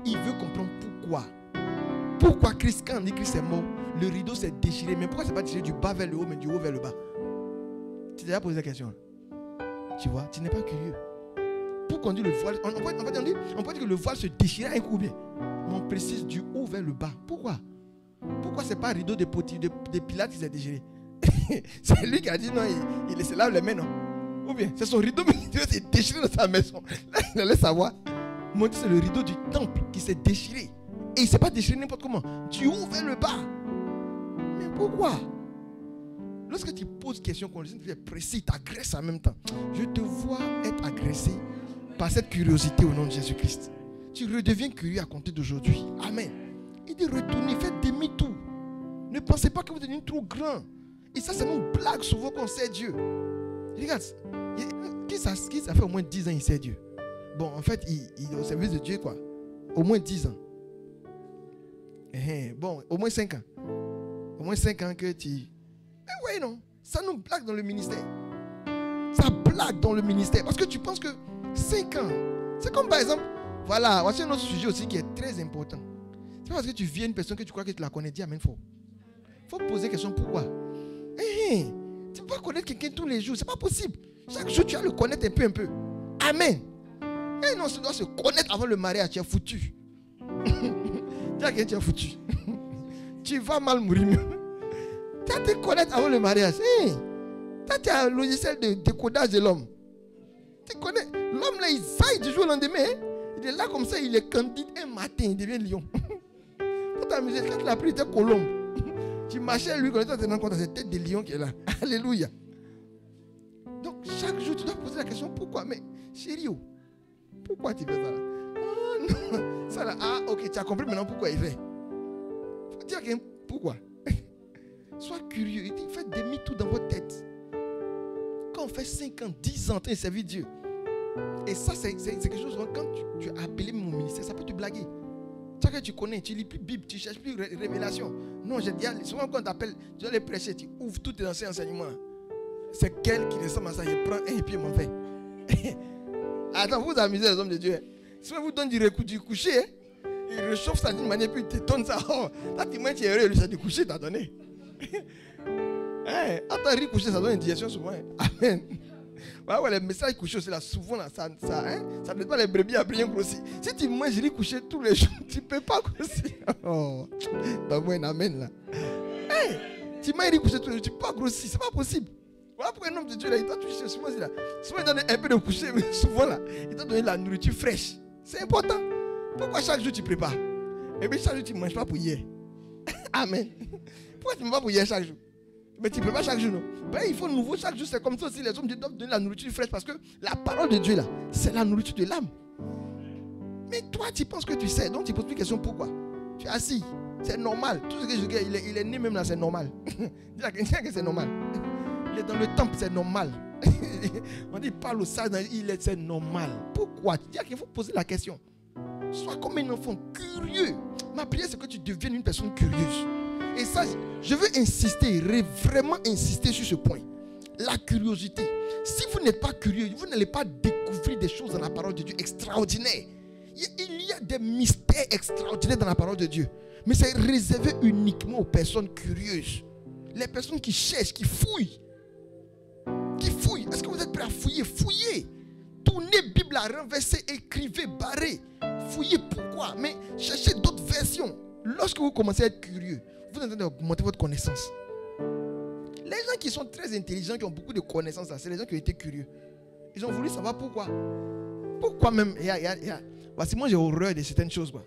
Il veut comprendre pourquoi. Pourquoi Christ, quand on dit Christ est mort, le rideau s'est déchiré. Mais pourquoi c'est pas déchiré du bas vers le haut, mais du haut vers le bas? Tu t'es déjà posé la question? Tu vois, tu n'es pas curieux. Pourquoi on dit le voile? On peut dire que le voile se déchirait un coup bien. Mais on précise du haut vers le bas. Pourquoi? Pourquoi c'est pas un rideau de Pilate qui s'est déchiré? C'est lui qui a dit non, il se lave les mains, non? Ou bien c'est son rideau qui s'est déchiré dans sa maison. Là, il allait savoir. Moi, c'est le rideau du temple qui s'est déchiré. Et il ne s'est pas déchiré n'importe comment. Du haut vers le bas. Mais pourquoi? Lorsque tu poses question, quand tu es précis, tu agresses en même temps. Je te vois être agressé par cette curiosité au nom de Jésus-Christ. Tu redeviens curieux à compter d'aujourd'hui. Amen. Il dit retournez, faites demi-tour. Ne pensez pas que vous devenez trop grand. Et ça, c'est une blague souvent qu'on sait Dieu. Regarde, qui ça fait au moins 10 ans il sait Dieu? Bon, en fait, il est au service de Dieu, quoi. Au moins 10 ans. Bon, au moins 5 ans. Au moins 5 ans que tu... Mais oui, non. Ça nous blague dans le ministère. Ça blague dans le ministère. Parce que tu penses que 5 ans, c'est comme par exemple, voilà, voici un autre sujet aussi qui est très important. C'est pas parce que tu viens une personne que tu crois que tu la connais. Dis amen, faux. Il faut poser la question pourquoi. Tu ne peux pas connaître quelqu'un tous les jours. C'est pas possible. Chaque jour, tu vas le connaître un peu. Amen. Non, tu dois se connaître avant le mariage. Tu es foutu. Tu es foutu. Tu vas mal mourir. Tu vas te connaître avant le mariage. Tu as un logiciel de décodage de l'homme. Tu connais. L'homme là, il saille du jour au lendemain. Il est là comme ça, il est candide. Un matin, il devient lion. Pour t'amuser, quand il a pris, il était colombe. Tu marchais lui, quand tu te rends compte, c'est cette tête de lion qui est là. Alléluia. Donc, chaque jour, tu dois poser la question, pourquoi? Mais, chérie, pourquoi tu fais ça là? Oh non. Ça là, ah, ok, tu as compris maintenant pourquoi il fait. Il faut dire pourquoi. Sois curieux. Il dit, faites demi-tour dans votre tête. Quand on fait 5 ans, 10 ans, tu as servi Dieu. Et ça, c'est quelque chose, quand tu as appelé mon ministère, ça peut te blaguer. Tu sais que tu connais, tu lis plus Bible, tu ne cherches plus révélation. Non, je dis, souvent quand on t'appelle, tu dois les prêcher, tu ouvres tous tes anciens enseignements. C'est quel qui ressemble à ça, il prend un et puis il m'en fait. Attends, vous amusez les hommes de Dieu. Hein. Souvent vous donne du coucher, hein. Il réchauffe ça d'une manière, puis il te donne ça. Oh, là, tu m'as dit, heureux, lui, ça du coucher, t'as donné. Hein, attends, il coucher, ça donne une direction souvent. Hein. Amen. Ouais, les messages couchés aussi là, souvent là, ça ne pas les brebis à bien grossir. Si tu manges riz couché tous les jours, tu ne peux pas grossir. Oh, donne-moi un amen là. Hey, tu manges riz couché tous les jours, tu ne peux pas grossir, c'est pas possible. Voilà pourquoi un homme de Dieu là, il t'a touché souvent là. Souvent il donne un peu de coucher, mais souvent là, il t'a donné la nourriture fraîche. C'est important. Pourquoi chaque jour tu prépares? Et puis chaque jour tu ne manges pas pour hier. Amen. Pourquoi tu ne manges pas pour hier chaque jour? Mais tu ne peux pas chaque jour, non? Ben, il faut nouveau chaque jour. C'est comme ça aussi. Les hommes de Dieu doivent donner la nourriture fraîche parce que la parole de Dieu, là, c'est la nourriture de l'âme. Mais toi, tu penses que tu sais. Donc, tu poses plus de question pourquoi. Tu es assis. C'est normal. Tout ce que je dis, il est né même là, c'est normal. Dis à quelqu'un que c'est normal. Il est dans le temple, c'est normal. On dit, parle au sage, c'est normal. Pourquoi? Tu dis qu'il faut poser la question. Sois comme un enfant curieux. Ma prière, c'est que tu deviennes une personne curieuse. Et ça, je veux insister, vraiment insister sur ce point. La curiosité. Si vous n'êtes pas curieux, vous n'allez pas découvrir des choses dans la parole de Dieu extraordinaires. Il y a des mystères extraordinaires dans la parole de Dieu. Mais c'est réservé uniquement aux personnes curieuses. Les personnes qui cherchent, qui fouillent. Qui fouillent. Est-ce que vous êtes prêts à fouiller? Fouillez. Tournez Bible à renverser, écrivez, barrez. Fouillez pourquoi? Mais cherchez d'autres versions. Lorsque vous commencez à être curieux, vous êtes en train d'augmenter votre connaissance. Les gens qui sont très intelligents, qui ont beaucoup de connaissances, c'est les gens qui ont été curieux. Ils ont voulu savoir pourquoi. Pourquoi même? Voici, moi j'ai horreur de certaines choses. Quoi.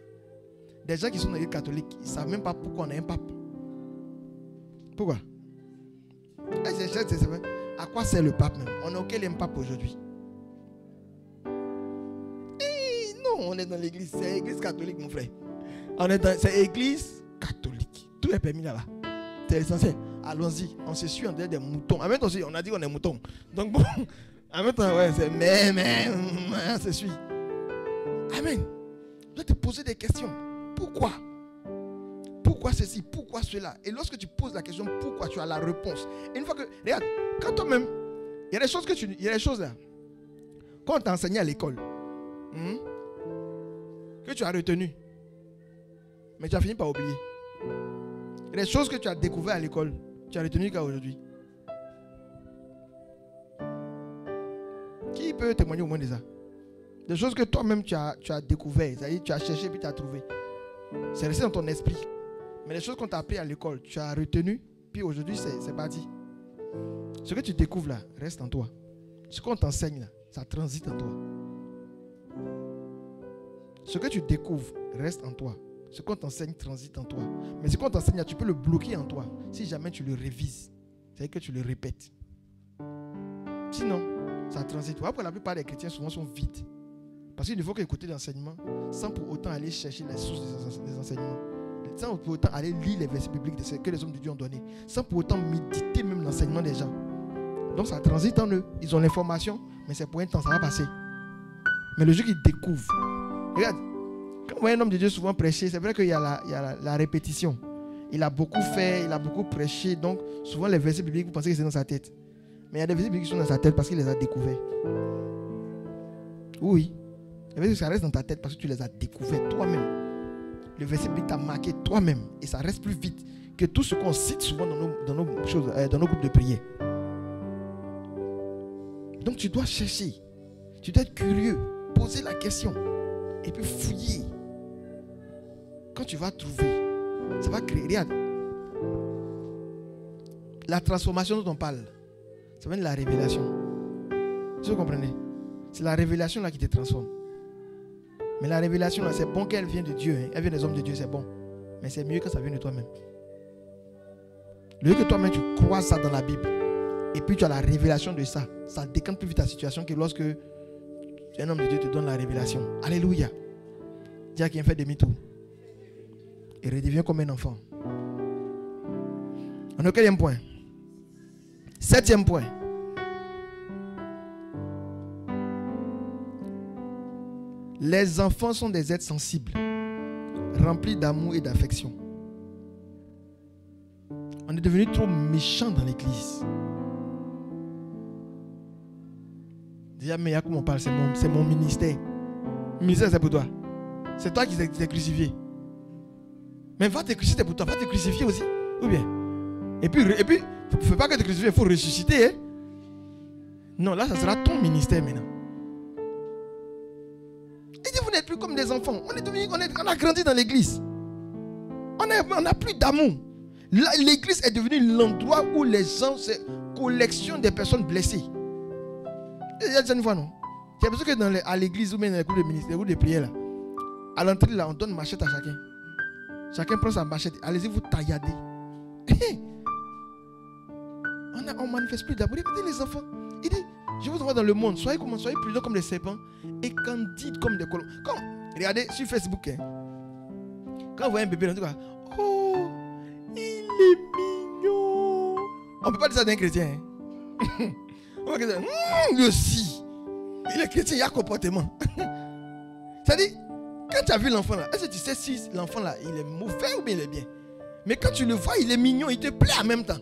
Des gens qui sont dans l'église catholique, ils ne savent même pas pourquoi on a un pape. Pourquoi? À quoi sert le pape même? On n'a aucun pape aujourd'hui. Non, on est dans l'église. C'est l'église catholique, mon frère. C'est l'église catholique. Tout est permis là-bas. C'est essentiel. Allons-y. On se suit en dehors des moutons. En même temps, on a dit qu'on est moutons. Donc bon, en même temps, ouais, c'est on se suit. Amen. Tu dois te poser des questions. Pourquoi? Pourquoi ceci? Pourquoi cela? Et lorsque tu poses la question pourquoi, tu as la réponse. Et une fois que, regarde, quand toi-même, il y a des choses il y a des choses là. Quand on t'a enseigné à l'école, que tu as retenu, mais tu as fini par oublier. Il y a des choses que tu as découvertes à l'école, tu as retenu qu'à aujourd'hui. Qui peut témoigner au moins de ça? Des choses que toi-même tu as découvertes, c'est-à-dire tu as cherché puis tu as trouvé. C'est resté dans ton esprit. Mais les choses qu'on t'a appris à l'école, tu as retenu, puis aujourd'hui c'est parti. Ce que tu découvres là, reste en toi. Ce qu'on t'enseigne là, ça transite en toi. Ce que tu découvres, reste en toi. Ce qu'on t'enseigne transite en toi. Mais ce qu'on t'enseigne, tu peux le bloquer en toi. Si jamais tu le révises, c'est-à-dire que tu le répètes. Sinon, ça transite. Voilà pourquoi la plupart des chrétiens souvent sont vides. Parce qu'il ne faut qu'écouter l'enseignement sans pour autant aller chercher la source des enseignements. Sans pour autant aller lire les versets bibliques que les hommes de Dieu ont donnés. Sans pour autant méditer même l'enseignement des gens. Donc ça transite en eux. Ils ont l'information, mais c'est pour un temps, ça va passer. Mais le jour qu'ils découvrent, regarde, quand on voit un homme de Dieu souvent prêcher, c'est vrai qu'il y a la répétition. Il a beaucoup fait, il a beaucoup prêché, donc souvent les versets bibliques, vous pensez que c'est dans sa tête. Mais il y a des versets bibliques qui sont dans sa tête parce qu'il les a découverts. Oui. Les versets, ça reste dans ta tête parce que tu les as découverts toi-même. Le verset biblique t'a marqué toi-même et ça reste plus vite que tout ce qu'on cite souvent dans nos groupes de prière. Donc tu dois chercher, tu dois être curieux, poser la question et puis fouiller. Quand tu vas trouver, ça va créer. Regarde, la transformation dont on parle, ça vient de la révélation. Vous comprenez? C'est la révélation là qui te transforme. Mais la révélation, c'est bon qu'elle vienne de Dieu. Hein. Elle vient des hommes de Dieu, c'est bon. Mais c'est mieux que ça vienne de toi-même. Le lieu que toi-même, tu crois ça dans la Bible. Et puis tu as la révélation de ça. Ça décante plus vite ta situation que lorsque un homme de Dieu te donne la révélation. Alléluia. Dis à qui fait demi-tour. Et redevient comme un enfant. On est au 4e point. 7e point. Les enfants sont des êtres sensibles, remplis d'amour et d'affection. On est devenu trop méchant dans l'église. Déjà, mais comment on parle, c'est mon ministère. Le ministère, c'est pour toi. C'est toi qui t'es crucifié. Mais va te crucifier, c'est pour toi. Va te crucifier aussi. Ou bien. Et puis, il ne faut pas que te crucifier, il faut ressusciter. Hein? Non, là, ça sera ton ministère maintenant. Il dit, vous n'êtes plus comme des enfants. On a grandi dans l'église. On n'a plus d'amour. L'église est devenue l'endroit où les gens collectionnent des personnes blessées. Il y a déjà une fois, non? Il y a besoin que à l'église ou même dans les cours de ministère, les cours de prière, là, à l'entrée, là, on donne machette à chacun. Chacun prend sa machette. Allez-y, vous tailladez. On manifeste plus d'amour. Écoutez les enfants. Il dit, je vous envoie dans le monde. Soyez prudents comme des serpents et candides comme des colombes. Regardez sur Facebook. Hein, quand vous voyez un bébé, on dit quoi? Oh, il est mignon. On ne peut pas dire ça d'un chrétien. Hein. On va dire, lui aussi. Il est chrétien, il y a comportement. C'est-à-dire, quand tu as vu l'enfant là, est-ce que tu sais si l'enfant là, il est mauvais ou bien il est bien? Mais quand tu le vois, il est mignon, il te plaît en même temps.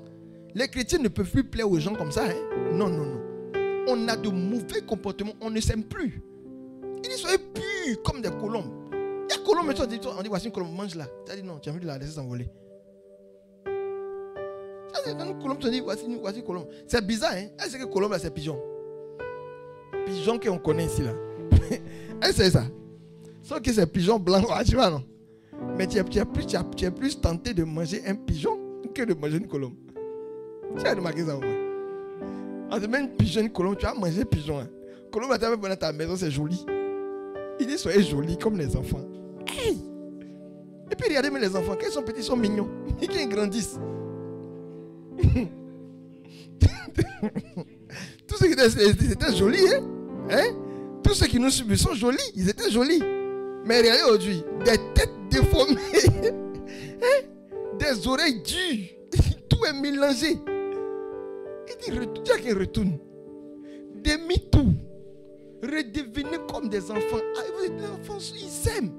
Les chrétiens ne peuvent plus plaire aux gens comme ça. Hein? Non, non, non. On a de mauvais comportements, on ne s'aime plus. Il dit, soyez purs comme des colombes. Il y a colombes, on dit, voici une colombe, mange là. Tu as dit, non, tu as envie de la laisser s'envoler. Une colombe, tu dis, voici une colombe. C'est bizarre, hein? Est-ce que colombe là, c'est pigeon? Pigeon qu'on connaît ici là. Est-ce que c'est ça? Sauf que c'est pigeon blanc, tu vois, non? Mais tu es plus tenté de manger un pigeon que de manger une colombe. Tu as remarqué ça au moins? On te met une pigeon, une colombe, tu vas manger pigeon. Hein. Colombe, tu vas dans ta maison, c'est joli. Il dit, soyez jolis comme les enfants. Hey! Et puis regardez même les enfants, quand ils sont petits, ils sont mignons. Et quand ils grandissent. Tous ceux qui étaient jolis, hein? Tous ceux qui nous suivent sont jolis, ils étaient jolis. Mais regardez aujourd'hui, des têtes déformées, hein? Des oreilles dures, tout est mélangé. Il dit, Dieu qui retourne. Demi-tour. Redevenez comme des enfants. Les enfants, ils s'aiment.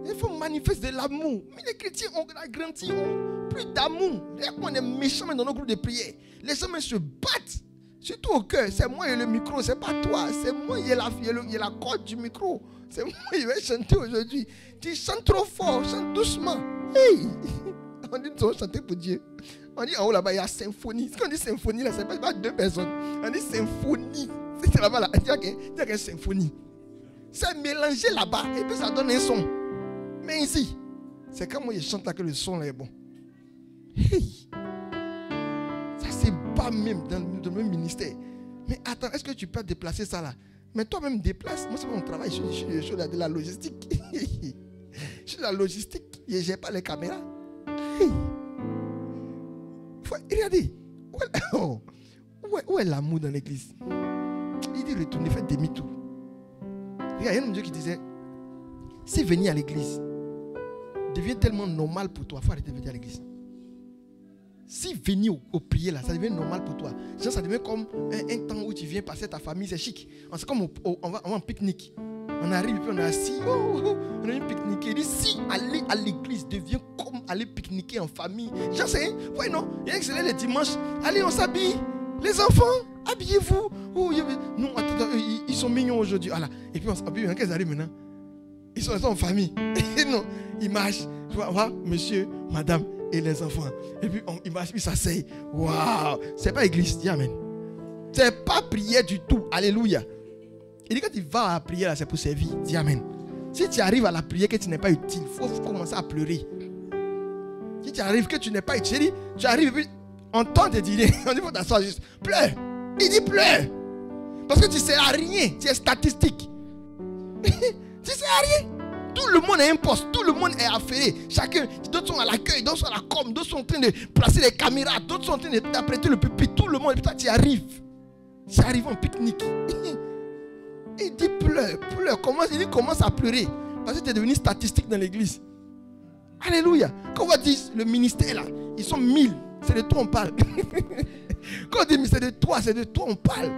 Il faut manifester de l'amour. Mais les chrétiens ont grandi, ont plus d'amour. On est méchants dans nos groupes de prière. Les gens se battent. Surtout au cœur. C'est moi et le micro, c'est pas toi. C'est moi et la corde du micro. C'est moi qui vais chanter aujourd'hui. Tu chantes trop fort, chante doucement. Hey! On dit qu'on va chanter pour Dieu. On dit en haut là-bas, il y a symphonie. Quand on dit symphonie, là, c'est pas 2 personnes. On dit symphonie. C'est là-bas, là. Il y a une symphonie. C'est mélangé là-bas. Et puis ça donne un son. Mais ici, c'est quand moi je chante là que le son là est bon. Hey! Ça c'est pas même dans le même ministère. Mais attends, est-ce que tu peux déplacer ça là? Mais toi-même déplace. Moi c'est mon travail, je suis de la logistique. Je suis de la logistique. Je n'ai pas les caméras. Hey! Regardez. Où est l'amour dans l'église? Il dit retournez, faites demi-tour. Regarde, il y a un Dieu qui disait, si venir à l'église devient tellement normal pour toi, il faut arrêter de venir à l'église. Si venir au prier là, ça devient normal pour toi. Genre, ça devient comme un temps où tu viens passer ta famille, c'est chic. C'est comme on va en pique-nique. On arrive et puis on est assis, on a une pique-nique. Il dit, si aller à l'église devient comme aller pique-niquer en famille. Genre, c'est, ouais, non, il y a que c'est les dimanches. Allez, on s'habille. Les enfants, habillez-vous. Non, attends, ils sont mignons aujourd'hui. Voilà. Et puis on s'habille, quand ils arrivent maintenant, ils sont en famille. Non, ils marchent. Tu vois, monsieur, madame et les enfants. Et puis ils marchent, puis ils s'asseyent. Waouh! C'est pas église, dis amen. C'est pas prière du tout. Alléluia. Il dit quand tu vas à la prière, c'est pour servir. Dis amen. Si tu arrives à la prière que tu n'es pas utile, il faut commencer à pleurer. Si tu arrives que tu n'es pas utile, tu arrives et puis on tente de dire, on dit faut t'asseoir juste. Pleure. Il dit pleure. Parce que tu ne sais à rien. Tu es statistique. Tu ne sais à rien. Tout le monde a un poste, tout le monde est affairé. Chacun, d'autres sont à l'accueil, d'autres sont à la com, d'autres sont en train de placer les caméras, d'autres sont en train d'apprêter le pupitre. Tout le monde, et puis toi tu arrives. Tu arrives en pique-nique. Il dit pleure. Il commence à pleurer. Parce que tu es devenu statistique dans l'église. Alléluia. Quand on va dire le ministère là, ils sont 1000. C'est de toi on parle. Quand on dit mais c'est de toi on parle.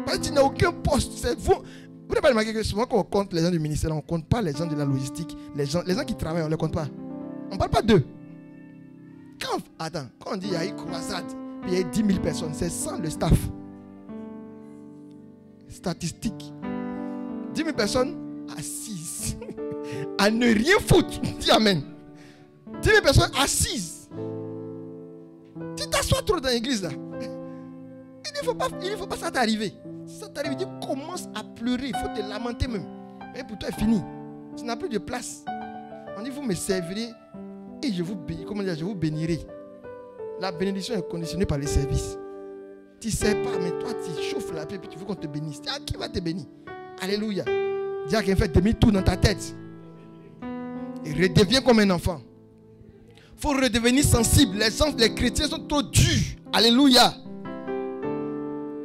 Parce que tu n'as aucun poste. C'est vous. Vous n'avez pas remarqué que souvent quand on compte les gens du ministère, on ne compte pas les gens de la logistique. Les gens qui travaillent, on ne les compte pas. On ne parle pas d'eux. Quand on dit il y a une croisade, puis il y a 10 000 personnes, c'est sans le staff. Statistique. 10 000 personnes assises. À ne rien foutre. Dis amen. 10 000 personnes assises. Tu t'assois trop dans l'église là. Il ne faut pas ça t'arriver. Si ça t'arrive, tu commences à pleurer. Il faut te lamenter même. Mais pour toi, c'est fini. Tu n'as plus de place. On dit, vous me servirez et je vous bénirai. Comment dire, je vous bénirai. La bénédiction est conditionnée par les services. Tu ne sais pas, mais toi, tu chauffes la paix et tu veux qu'on te bénisse. Qui va te bénir? Alléluia. Dis à quelqu'un, fait demi-tour dans ta tête. Et redeviens comme un enfant. Il faut redevenir sensible. Les chrétiens sont trop durs. Alléluia.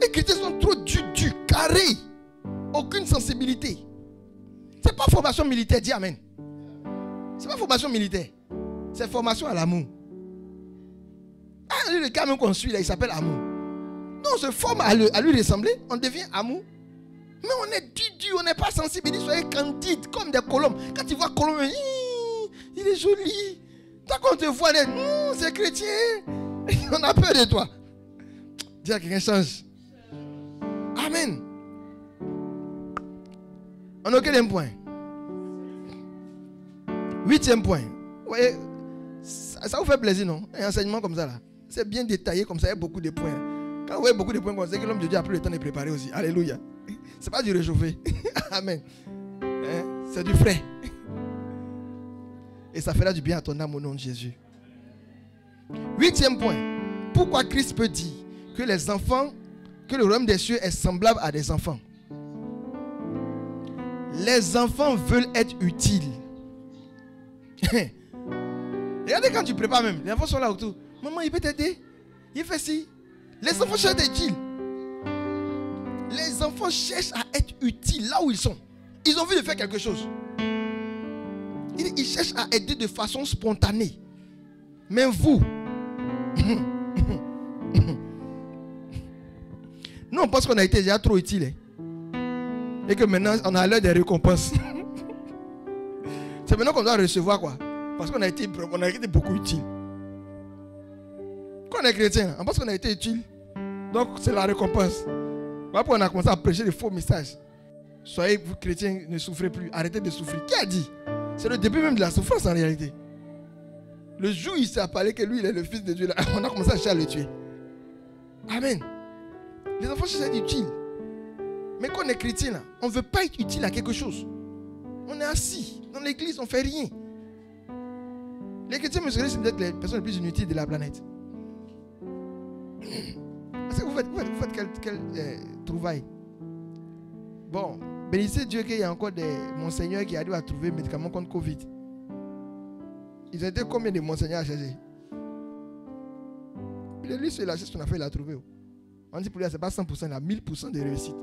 Les chrétiens sont trop durs, carrés. Aucune sensibilité. Ce n'est pas formation militaire, dis amen. Ce n'est pas formation militaire. C'est formation à l'amour. Le gars même qu'on suit là, il s'appelle amour. Non, on se forme à lui ressembler, on devient amour. Mais on est dur, on n'est pas sensible. Il dit, soyez candides comme des colombes. Quand tu vois colombe, il est joli. Toi, quand on te voit, c'est chrétien. On a peur de toi. Dis à quelqu'un, change. Amen. On a quel point? 8e point. Vous voyez, ça vous fait plaisir, non? Un enseignement comme ça, là. C'est bien détaillé, comme ça, il y a beaucoup de points. Quand vous voyez beaucoup de points, vous savez que l'homme de Dieu a pris le temps de préparer aussi. Alléluia. C'est pas du réchauffé. Amen. C'est du frais. Et ça fera du bien à ton âme au nom de Jésus. 8e point. Pourquoi Christ peut dire que les enfants, que le royaume des cieux est semblable à des enfants? Les enfants veulent être utiles. Regardez quand tu prépares même. Les enfants sont là autour. Maman, il peut t'aider. Il fait ci. Les enfants cherchent à être utiles. Les enfants cherchent à être utiles là où ils sont. Ils ont envie de faire quelque chose. Ils cherchent à aider de façon spontanée. Mais vous, nous on pense qu'on a été déjà trop utile. Et que maintenant on a l'heure des récompenses. C'est maintenant qu'on doit recevoir quoi. Parce qu'on a été beaucoup utile. Quand on est chrétien, on pense qu'on a été utile. Donc c'est la récompense. Après on a commencé à prêcher des faux messages. Soyez vous chrétiens, ne souffrez plus. Arrêtez de souffrir. Qui a dit? C'est le début même de la souffrance en réalité. Le jour où il s'est appelé que lui il est le fils de Dieu, là, on a commencé à chercher à le tuer. Amen. Les enfants cherchent à être utiles. Mais quand on est chrétien, là, on ne veut pas être utile à quelque chose. On est assis dans l'église, on ne fait rien. Les chrétiens musulmans, c'est peut-être les personnes les plus inutiles de la planète. Est-ce que vous faites quelle trouvaille? Bon, bénissez Dieu qu'il y a encore des monseigneurs qui arrivent à trouver médicaments contre Covid. Ils ont été combien de monseigneurs à chercher? Lui, c'est la chose qu'on a fait, il a trouvé. On dit pour lui, c'est pas 100%, il a 1000% de réussite.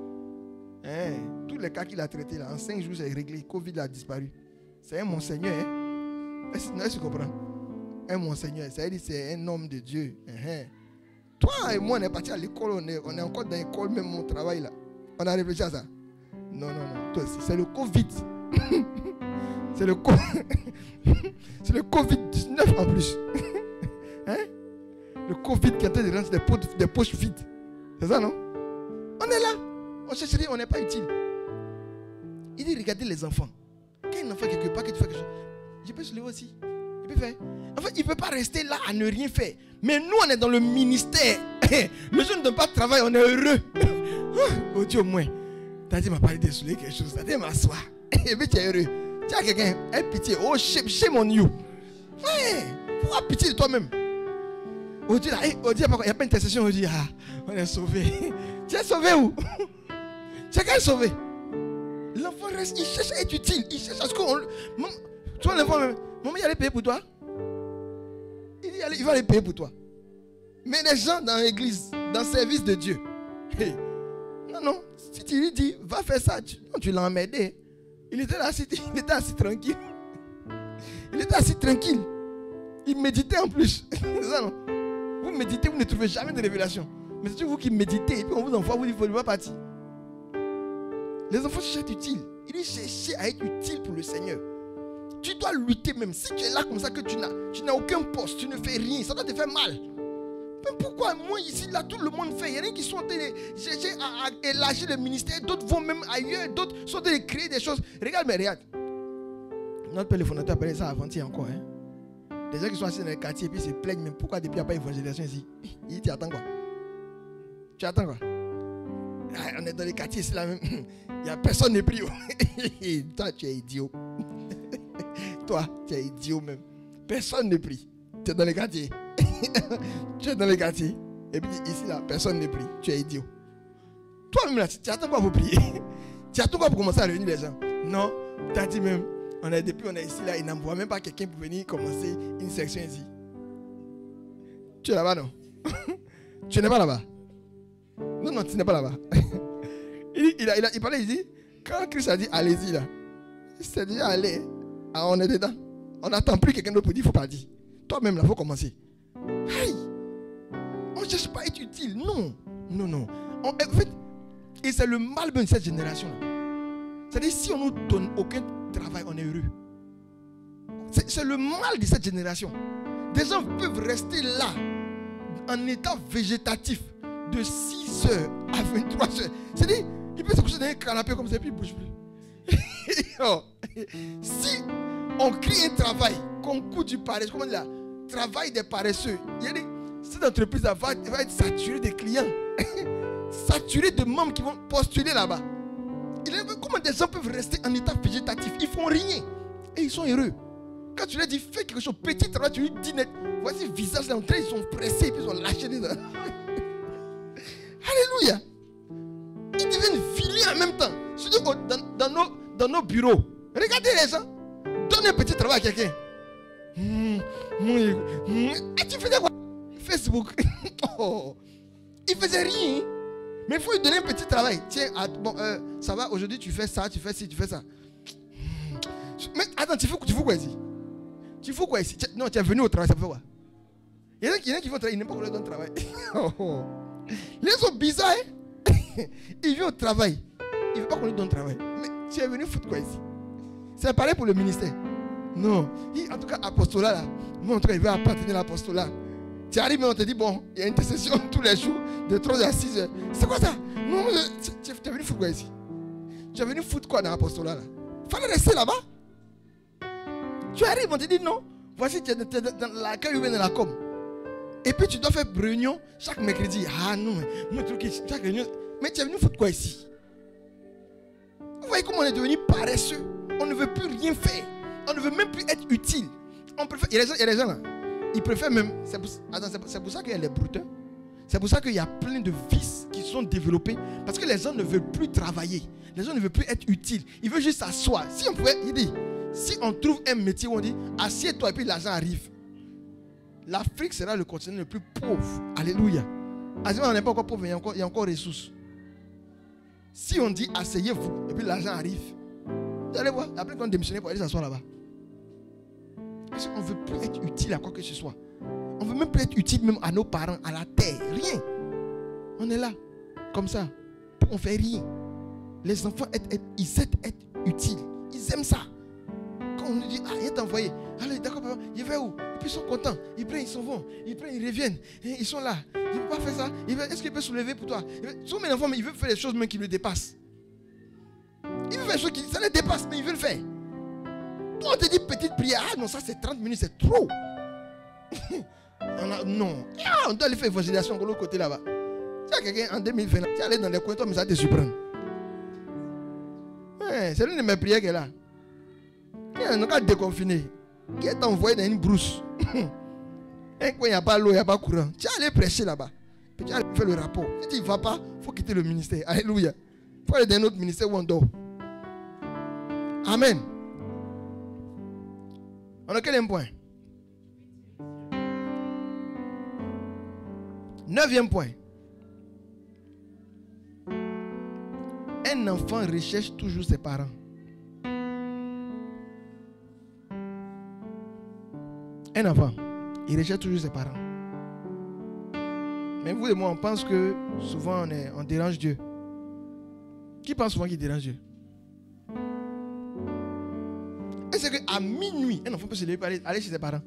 Tous les cas qu'il a traités, là, en 5 jours, c'est réglé. Covid a disparu. C'est un monseigneur. Est-ce que tu comprends? Un monseigneur, ça veut dire c'est un homme de Dieu. Toi et moi, on est partis à l'école, on est encore dans l'école, même mon travail là. On a réfléchi à ça. Non. Toi aussi, c'est le Covid. C'est le Covid-19 en plus. Le Covid qui est en train de rendre des poches vides. C'est ça, non? On est là. On cherche rien, on n'est pas utile. Il dit, regardez les enfants. Quand un enfant quelque part, que tu fais quelque chose, je peux se lever aussi. Il peut faire. En fait, il ne peut pas rester là à ne rien faire. Mais nous, on est dans le ministère. Le jour où on ne donne pas de travail, on est heureux. Oh Dieu, au moins. T'as dit, m'a parlé de soulever quelque chose. T'as dit, m'asseoir. Et puis tu es heureux. Tu as quelqu'un, aie pitié. Oh, shame on you. Faut avoir pitié de toi-même. Oh Dieu, il n'y a pas d'intercession. On dit, on est sauvé. Tu es sauvé où? Chacun est sauvé. L'enfant reste, il cherche à être utile. Il cherche à ce qu'on... Tu vois l'enfant, maman, il allait payer pour toi. Il va aller payer pour toi. Mais les gens dans l'église, dans le service de Dieu, non, si tu lui dis, va faire ça, tu l'as emmerdé. Il était assis tranquille. Il était assis tranquille. Il méditait en plus. Ça, non? Vous méditez, vous ne trouvez jamais de révélation. Mais c'est vous qui méditez et puis on vous envoie, vous dites, il ne faut pas partir. Les enfants cherchent utile. Il dit chercher à être utile pour le Seigneur. Tu dois lutter même. Si tu es là comme ça, que tu n'as aucun poste, tu ne fais rien, ça doit te faire mal. Mais pourquoi moi ici, là, tout le monde fait? Il y en a qui sont en train de chercher à élargir le ministère, d'autres vont même ailleurs, d'autres sont en train de créer des choses. Regarde, mais regarde. Notre père le fondateur appelait ça avant-hier encore. Hein? Des gens qui sont assis dans les quartiers et puis se plaignent, mais pourquoi depuis il n'y a pas d'évangélisation ici? Il dit, tu attends quoi? Tu attends quoi? On est dans les quartiers ici là même. Il n'y a personne ne prie. Toi, tu es idiot. Toi, tu es idiot même. Personne ne prie. Tu es dans les quartiers. Tu es dans les quartiers. Et puis ici là, personne ne prie. Tu es idiot. Toi-même là, tu attends quoi pour prier? Tu attends quoi pour commencer à réunir les gens? Non, tu as dit même, depuis on est ici là, il n'envoie même pas quelqu'un pour venir commencer une section ici. Tu es là-bas non? Tu n'es pas là-bas? Non, tu n'es pas là-bas. Il parlait, il dit, quand Christ a dit allez-y là, c'est déjà allé. Ah, on est dedans. On n'attend plus quelqu'un d'autre pour dire il faut partir. Toi-même là, il faut commencer. Hey! On ne cherche pas à être utile. Non. En fait, et c'est le mal de cette génération là. C'est-à-dire, si on ne nous donne aucun travail, on est heureux. C'est le mal de cette génération. Des gens peuvent rester là, en état végétatif, de 6 heures à 23 heures. C'est-à-dire, il peut se coucher dans un canapé comme ça et puis il ne bouge plus. Si on crée un travail, concours du paresseux, comment dire là, travail des paresseux, il y a cette entreprise va être saturée de clients, saturée de membres qui vont postuler là-bas. Comment des gens peuvent rester en état végétatif? Ils font rien et ils sont heureux. Quand tu leur dis fais quelque chose, petit travail, tu lui dis net, voici le visage là, ils sont pressés et puis ils sont lâchés dedans. Alléluia. Ils deviennent vilains en même temps. Surtout dans nos bureaux. Regardez les gens. Donne un petit travail à quelqu'un. Et tu faisais quoi? Facebook. Oh. Il faisait rien. Mais il faut lui donner un petit travail. Tiens, ça va, aujourd'hui tu fais ça, tu fais ci, tu fais ça. Mais attends, tu fais quoi ici? Tu fais quoi ici? Non, tu es venu au travail, ça fait quoi? Il y en a qui vont travailler, ils n'aiment pas qu'on leur donne travail. Les gens sont bizarres. Il vient au travail. Il ne veut pas qu'on lui donne travail. Mais tu es venu foutre quoi ici? C'est pareil pour le ministère. Non. En tout cas, apostolat là. Moi, en tout cas, il veut appartenir à l'apostolat. Tu arrives et on te dit, bon, il y a une intercession tous les jours, de 3 à 6 heures. C'est quoi ça? Non, tu es venu foutre quoi ici? Tu es venu foutre quoi dans l'apostolat là? Il fallait rester là-bas. Tu arrives, on te dit, non. Voici, tu es dans l'accueil ou bien dans la com. Et puis tu dois faire réunion chaque mercredi. Ah non, moi je trouve que chaque réunion. Mais tu es venu foutre quoi ici? Vous voyez comment on est devenu paresseux? On ne veut plus rien faire. On ne veut même plus être utile. On préfère, il y a des gens là. Ils préfèrent même. C'est pour ça qu'il y a les brouteurs. C'est pour ça qu'il y a plein de vices qui sont développés. Parce que les gens ne veulent plus travailler. Les gens ne veulent plus être utiles. Ils veulent juste s'asseoir. Si on pouvait, il dit, si on trouve un métier où on dit, assieds-toi et puis l'argent arrive. L'Afrique sera le continent le plus pauvre. Alléluia. On n'est pas encore pauvre, il y a encore ressources. Si on dit asseyez-vous et puis l'argent arrive, vous allez voir, après qu'on démissionne pour aller s'asseoir là-bas. Parce qu'on ne veut plus être utile à quoi que ce soit. On ne veut même plus être utile même à nos parents, à la terre. Rien. On est là, comme ça. On ne fait rien. Les enfants, ils aiment être utiles. Ils aiment ça. Quand on nous dit, il est envoyé. Allez, d'accord, papa, il va où? Et puis ils sont contents. Ils prennent, ils s'en vont. Ils prennent, ils reviennent. Et ils sont là. Il ne peut pas faire ça. Est-ce qu'il peut soulever pour toi? Sont mes enfants, mais ils veulent faire des choses même qui le dépassent. Ils veulent faire des choses qui ça les dépasse, mais ils veulent faire. Toi, on te dit petite prière. Ah non, ça c'est 30 minutes, c'est trop. Non. On doit aller faire évangélisation de l'autre côté là-bas. Tu as quelqu'un en 2020, tu es allé dans les coins, toi, mais ça te surprend. Ouais, c'est l'une de mes prières qui est là. Il y a un gars déconfiné qui est envoyé dans une brousse. Et quand il n'y a pas l'eau, il n'y a pas courant, tu es allé prêcher là-bas. Puis tu as fait le rapport. Si tu ne vas pas, il faut quitter le ministère. Alléluia. Il faut aller dans un autre ministère où on dort. Amen. On a quel point? 9e point. Un enfant recherche toujours ses parents. Un enfant, il recherche toujours ses parents. Mais vous et moi, on pense que souvent on dérange Dieu. Qui pense souvent qu'il dérange Dieu? Et c'est qu'à minuit, un enfant peut se lever pour aller chez ses parents.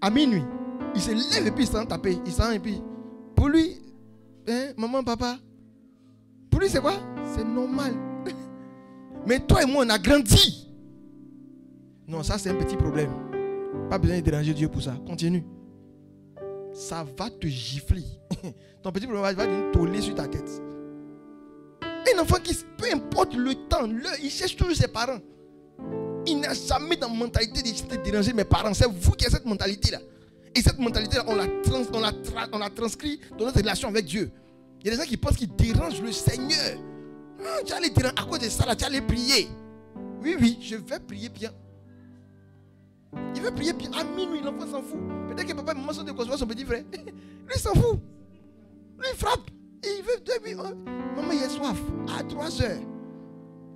À minuit, il se lève et puis il s'en tape. Il s'en et puis, pour lui, maman, papa, pour lui c'est quoi? C'est normal. Mais toi et moi, on a grandi. Non, ça c'est un petit problème. Pas besoin de déranger Dieu pour ça. Continue. Ça va te gifler. Ton petit problème va venir toller sur ta tête. Un enfant qui, peu importe le temps, il cherche toujours ses parents. Il n'a jamais dans la mentalité de déranger mes parents. C'est vous qui avez cette mentalité-là. Et cette mentalité-là, on l'a transcrit dans notre relation avec Dieu. Il y a des gens qui pensent qu'ils dérangent le Seigneur. Tu allais déranger à cause de ça, là, tu allais prier. Oui, je vais prier bien. Il veut prier bien. À minuit, l'enfant s'en fout. Peut-être que papa et maman sont de concevoir son petit frère. Lui, il s'en fout. Lui, il frappe. Et il veut. Maman, il a soif. À 3 heures.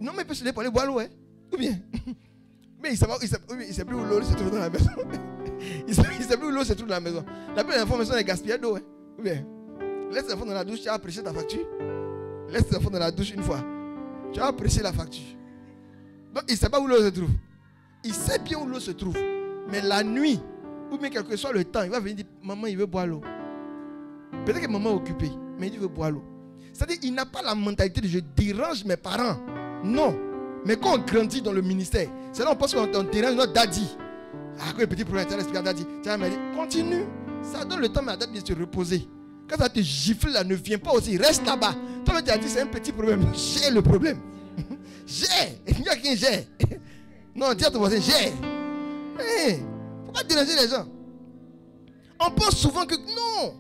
Non, mais il peut se lever pour aller boire l'eau. Hein? Ou bien. Mais il ne sait plus où l'eau se trouve dans la maison. Il ne sait plus où l'eau se trouve dans la maison. La première information est gaspillée d'eau. Hein? Ou bien. Laisse l'enfant dans la douche, tu as apprécié ta facture. Laisse l'enfant dans la douche une fois. Tu as apprécié la facture. Donc il ne sait pas où l'eau se trouve. Il sait bien où l'eau se trouve. Mais la nuit, ou bien quel que soit le temps, il va venir dire, maman, il veut boire l'eau. Peut-être que maman est occupée, mais il veut boire l'eau. C'est-à-dire qu'il n'a pas la mentalité de je dérange mes parents. Non. Mais quand on grandit dans le ministère, c'est là on pense qu'on dérange notre daddy. Ah, quoi, petit problème, tu as l'expliqué à daddy. Tu as dit, continue. Ça donne le temps à daddy de se reposer. Quand ça te gifle là, ne viens pas aussi. Reste là-bas. Toi, tu as dit, c'est un petit problème. J'ai le problème. J'ai. Il n'y a qu'un j'ai. Non, dis à ton voisin, j'ai. Hey, pourquoi déranger les gens? On pense souvent que non.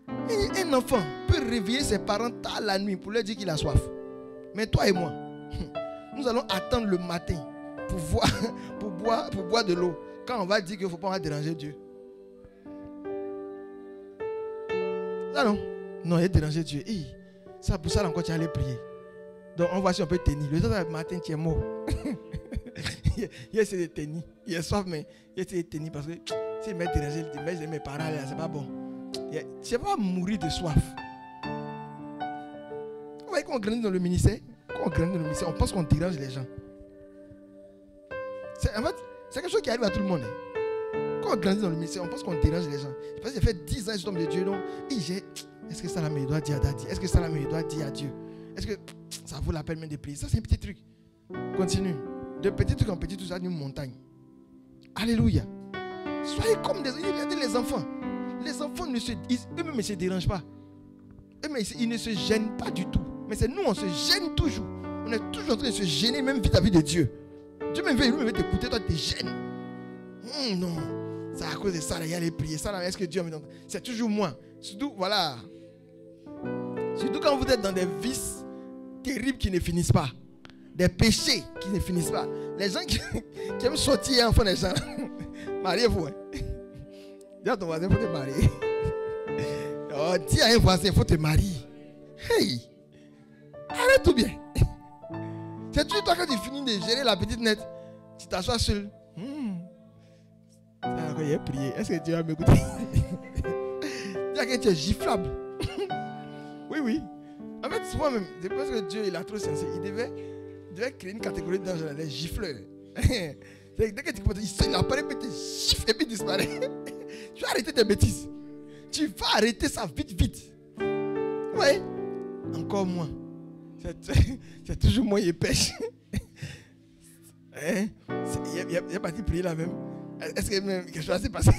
Un enfant peut réveiller ses parents tard la nuit pour leur dire qu'il a soif. Mais toi et moi, nous allons attendre le matin pour boire de l'eau. Quand on va dire qu'il ne faut pas déranger Dieu. Là non. Non, il a dérangé Dieu. Hey, ça, pour ça encore tu allais prier. Donc on voit si on peut tenir. Le matin tu es mort. Il a essayé de tenir. Il est soif, mais il a essayé de tenir parce que s'il m'a dérangé, mes parents là, c'est pas bon. Je ne vais pas mourir de soif. Vous voyez quand on grandit dans le ministère, on pense qu'on dérange les gens. En fait, c'est quelque chose qui arrive à tout le monde. Quand on grandit dans le ministère, on pense qu'on dérange les gens. Parce que j'ai fait 10 ans, je tombe de Dieu. Donc, est-ce que ça là, mais il doit dire à Daddy? Est-ce que ça là, mais il doit dire à Dieu? Est-ce que ça vaut la peine même de prier? Ça, c'est un petit truc. Continue. De petit truc en petit truc, ça une montagne. Alléluia. Soyez comme des enfants. Regardez les enfants. Les enfants eux-mêmes ne se dérangent pas. Eux-mêmes, ils ne se gênent pas du tout. Mais c'est nous, on se gêne toujours. On est toujours en train de se gêner, même vis-à-vis de Dieu. Dieu même veut t'écouter, toi tu te gênes. Non, c'est à cause de ça, il y a les prières. Ça, est-ce que Dieu me donne? C'est toujours moi. Surtout, voilà. Surtout quand vous êtes dans des vices terribles qui ne finissent pas. Des péchés qui ne finissent pas. Les gens qui aiment sortir enfants des gens. Mariez-vous. Hein? Dis à ton voisin, il faut te marier. Oh, dis à un voisin, il faut te marier. Hey! Arrête tout bien. C'est toujours toi quand tu finis de gérer la petite nette. Tu t'assois seul. Il a prié. Est-ce que Dieu va m'écouter? Dis que tu es giflable. Oui. En fait, souvent même, je pense que Dieu il a trop sensé. Il devait créer une catégorie dans les gifleurs. Dès que tu commences, il apparaît, puis tu gifles et puis il disparaît. Tu vas arrêter tes bêtises. Tu vas arrêter ça vite. Oui. Encore moins. C'est toujours moi qui pêche. Il a parti prier là même. Est-ce que même quelque chose s'est passé?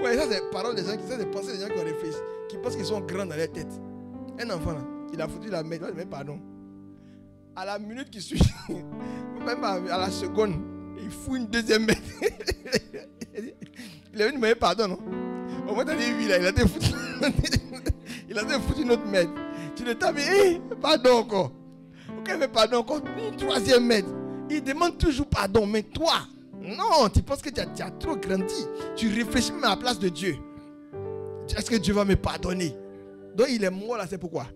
Oui, ça c'est paroles des gens, ça c'est pensées des gens qui ont réfléchi, qui pensent qu'ils sont grands dans leur tête. Un enfant là, il a foutu la main, il va demander pardon. À la minute qui suit, même à la seconde, il fout une deuxième main. Il est venu demander pardon, non? Au moins, tu as dit oui, là, il a été foutu. Il a été foutu une autre main. Tu ne t'as dit, pardon encore. quand il fait pardon, encore une troisième maître. Il demande toujours pardon. Mais toi, non, tu penses que tu as trop grandi. Tu réfléchis même à la place de Dieu. Est-ce que Dieu va me pardonner? Donc il est mort là, c'est pourquoi?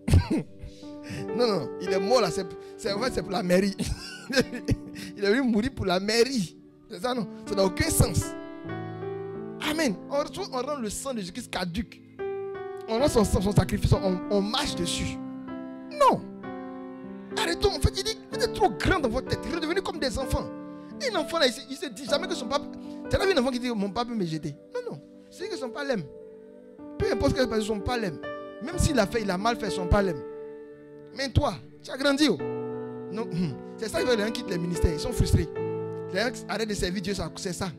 Non, il est mort là, en fait c'est pour la mairie. Il est venu mourir pour la mairie. C'est ça, non? Ça n'a aucun sens. Amen. On rend le sang de Jésus-Christ caduc. On rend son sacrifice, on marche dessus. Non. Arrêtons. En fait, il dit, vous êtes trop grand dans votre tête. Vous êtes devenus comme des enfants. Un enfant là, il se dit jamais que son papa. Tu as vu un enfant qui dit, mon papa peut me jeter. Non. C'est que son papa l'aime. Peu importe ce que son papa l'aime. Même s'il a fait, il a mal fait, son papa l'aime. Mais toi, tu as grandi. Oh. Non. C'est ça, les gens quittent les ministères. Ils sont frustrés. Les gens arrêtent de servir Dieu, c'est ça.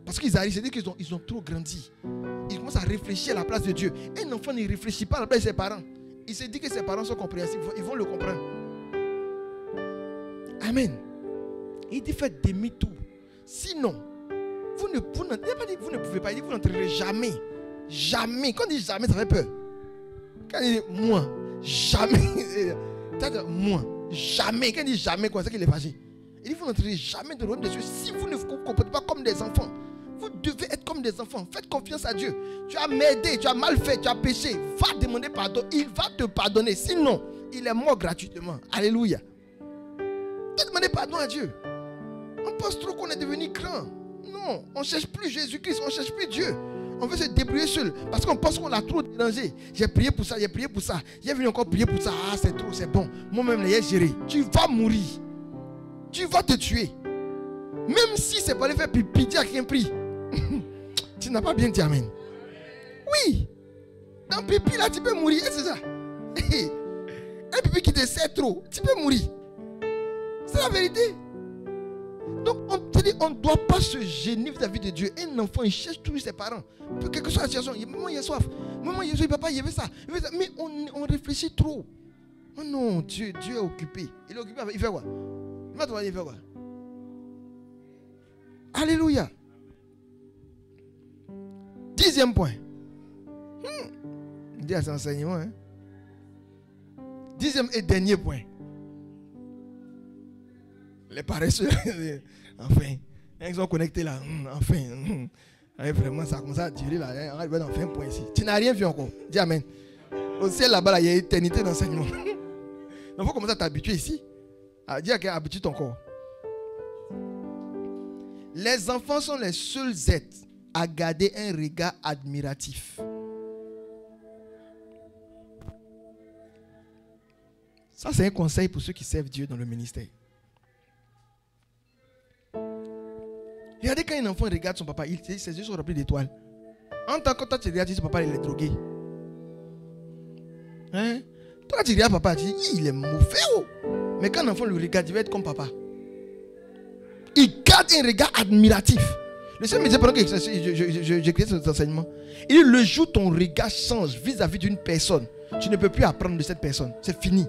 Parce qu'ils arrivent, c'est-à-dire qu'ils ont trop grandi. Ils commencent à réfléchir à la place de Dieu. Un enfant ne réfléchit pas à la place de ses parents. Il se dit que ses parents sont compréhensifs. Ils vont le comprendre. Amen. Il dit faites demi-tour. Sinon, vous ne pouvez pas. Il dit vous n'entrerez jamais. Jamais. Quand il dit jamais, ça fait peur. Quand il dit moi, jamais. Moi, jamais. Quand il dit jamais, c'est ça qu'il est fâché. Il dit vous n'entrerez jamais de royaume de Dieu si vous ne vous comportez pas comme des enfants. Vous devez être comme des enfants. Faites confiance à Dieu. Tu as merdé, tu as mal fait, tu as péché. Va demander pardon. Il va te pardonner. Sinon, il est mort gratuitement. Alléluia. Tu as demandé pardon à Dieu. On pense trop qu'on est devenu grand. Non, on ne cherche plus Jésus-Christ. On ne cherche plus Dieu. On veut se débrouiller seul. Parce qu'on pense qu'on l'a trop dérangé. J'ai prié pour ça, j'ai prié pour ça. J'ai venu encore prier pour ça. Ah, c'est trop, c'est bon. Moi-même, j'ai géré. Tu vas mourir. Tu vas te tuer. Même si c'est pour aller faire pipi, dis à quelqu'un prie. Tu n'as pas bien dit amen. Oui. Dans pipi là, tu peux mourir. C'est ça. Un pipi qui te sert trop, tu peux mourir. C'est la vérité. Donc on te dit, on ne doit pas se gêner vis-à-vis de Dieu. Un enfant, il cherche toujours ses parents. Pour quelque chose à la situation. Maman, il a soif. Maman, il a soif. Papa, il veut ça. Mais on réfléchit trop. Oh non, Dieu est occupé. Il est occupé. Il fait quoi? Il fait quoi? Alléluia. 10e point. Dis à cet enseignement. 10e et dernier point. Les paresseux. Enfin. Ils sont connectés là. Enfin. Vraiment, ça commence à durer là. On arrive dans 20 points ici. Tu n'as rien vu encore. Dis amen. Au ciel là-bas, il y a une éternité d'enseignement. Donc il faut commencer à t'habituer ici. À dire qu'à habitue ton corps. Les enfants sont les seuls êtres à garder un regard admiratif. Ça, c'est un conseil pour ceux qui servent Dieu dans le ministère. Regardez quand un enfant regarde son papa, ses yeux sont remplis d'étoiles. En tant que toi, tu regardes, son papa, il est drogué. Hein? Toi, tu regardes papa, tu dis, il est mauvais. Oh. Mais quand un enfant le regarde, il va être comme papa. Il garde un regard admiratif. Le Seigneur me disait pendant que j'écrivais cet enseignement, il dit, le jour où ton regard change vis-à-vis d'une personne, tu ne peux plus apprendre de cette personne. C'est fini.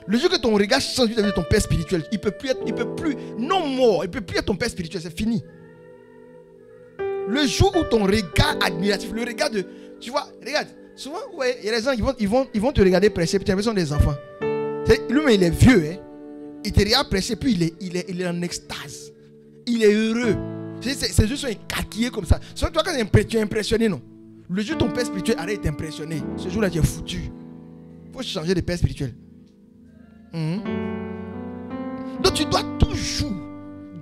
Le jour que ton regard change vis-à-vis de ton père spirituel, il peut plus, non mort, il peut plus être ton père spirituel, c'est fini. Le jour où ton regard admiratif, le regard de, tu vois, regarde, souvent, ouais, il y a des gens qui vont te regarder prêcher, puis tu as l'impression des enfants. Lui-même, il est vieux, hein. Il te regarde prêcher, puis il est en extase. Il est heureux. Ses yeux sont écarquillés comme ça. Soit toi, quand tu es impressionné, non. Le jour où ton père spirituel arrête d'impressionner, ce jour-là, tu es foutu. Il faut changer de père spirituel. Donc, tu dois toujours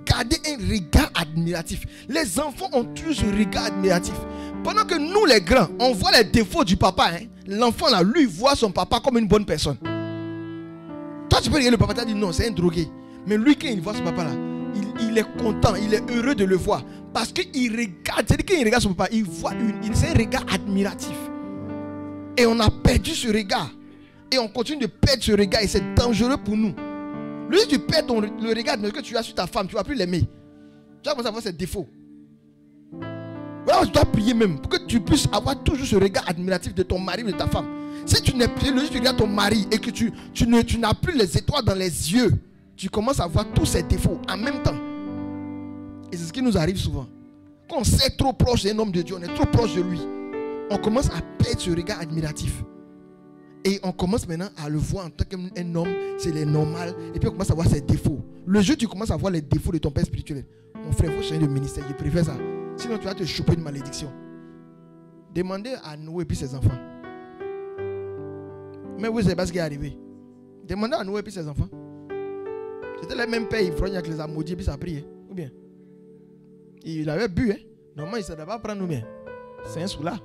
garder un regard admiratif. Les enfants ont toujours ce regard admiratif. Pendant que nous, les grands, on voit les défauts du papa. Hein, l'enfant, là, lui, voit son papa comme une bonne personne. Toi, tu peux regarder le papa, tu as dit non, c'est un drogué. Mais lui, quand il voit son papa là, il est content, il est heureux de le voir. Parce qu'il regarde, c'est-à-dire quand il regarde son papa, il voit c'est un regard admiratif. Et on a perdu ce regard. Et on continue de perdre ce regard. Et c'est dangereux pour nous. Lui, si tu perds le regard que tu as sur ta femme, tu ne vas plus l'aimer. Tu vas commencer à voir ses défauts. Voilà, tu dois prier même pour que tu puisses avoir toujours ce regard admiratif de ton mari ou de ta femme. Si tu n'es plus, le jour où tu regardes ton mari et que tu n'as plus les étoiles dans les yeux, tu commences à voir tous ses défauts en même temps. Et c'est ce qui nous arrive souvent. Quand on s'est trop proche d'un homme de Dieu, on est trop proche de lui, on commence à perdre ce regard admiratif. Et on commence maintenant à le voir en tant qu'un homme, c'est les normal. Et puis on commence à voir ses défauts. Le jour où tu commences à voir les défauts de ton père spirituel, mon frère, il faut changer de ministère. Je préfère ça. Sinon, tu vas te choper une malédiction. Demandez à Noé et puis ses enfants. Mais vous savez pas ce qui est arrivé. Demandez à Noé et puis ses enfants. C'était le même père ivrogne avec les a maudits et puis ça a prié. Ou bien? Il avait bu. Hein? Normalement, il ne savait pas prendre ou bien. C'est un soula.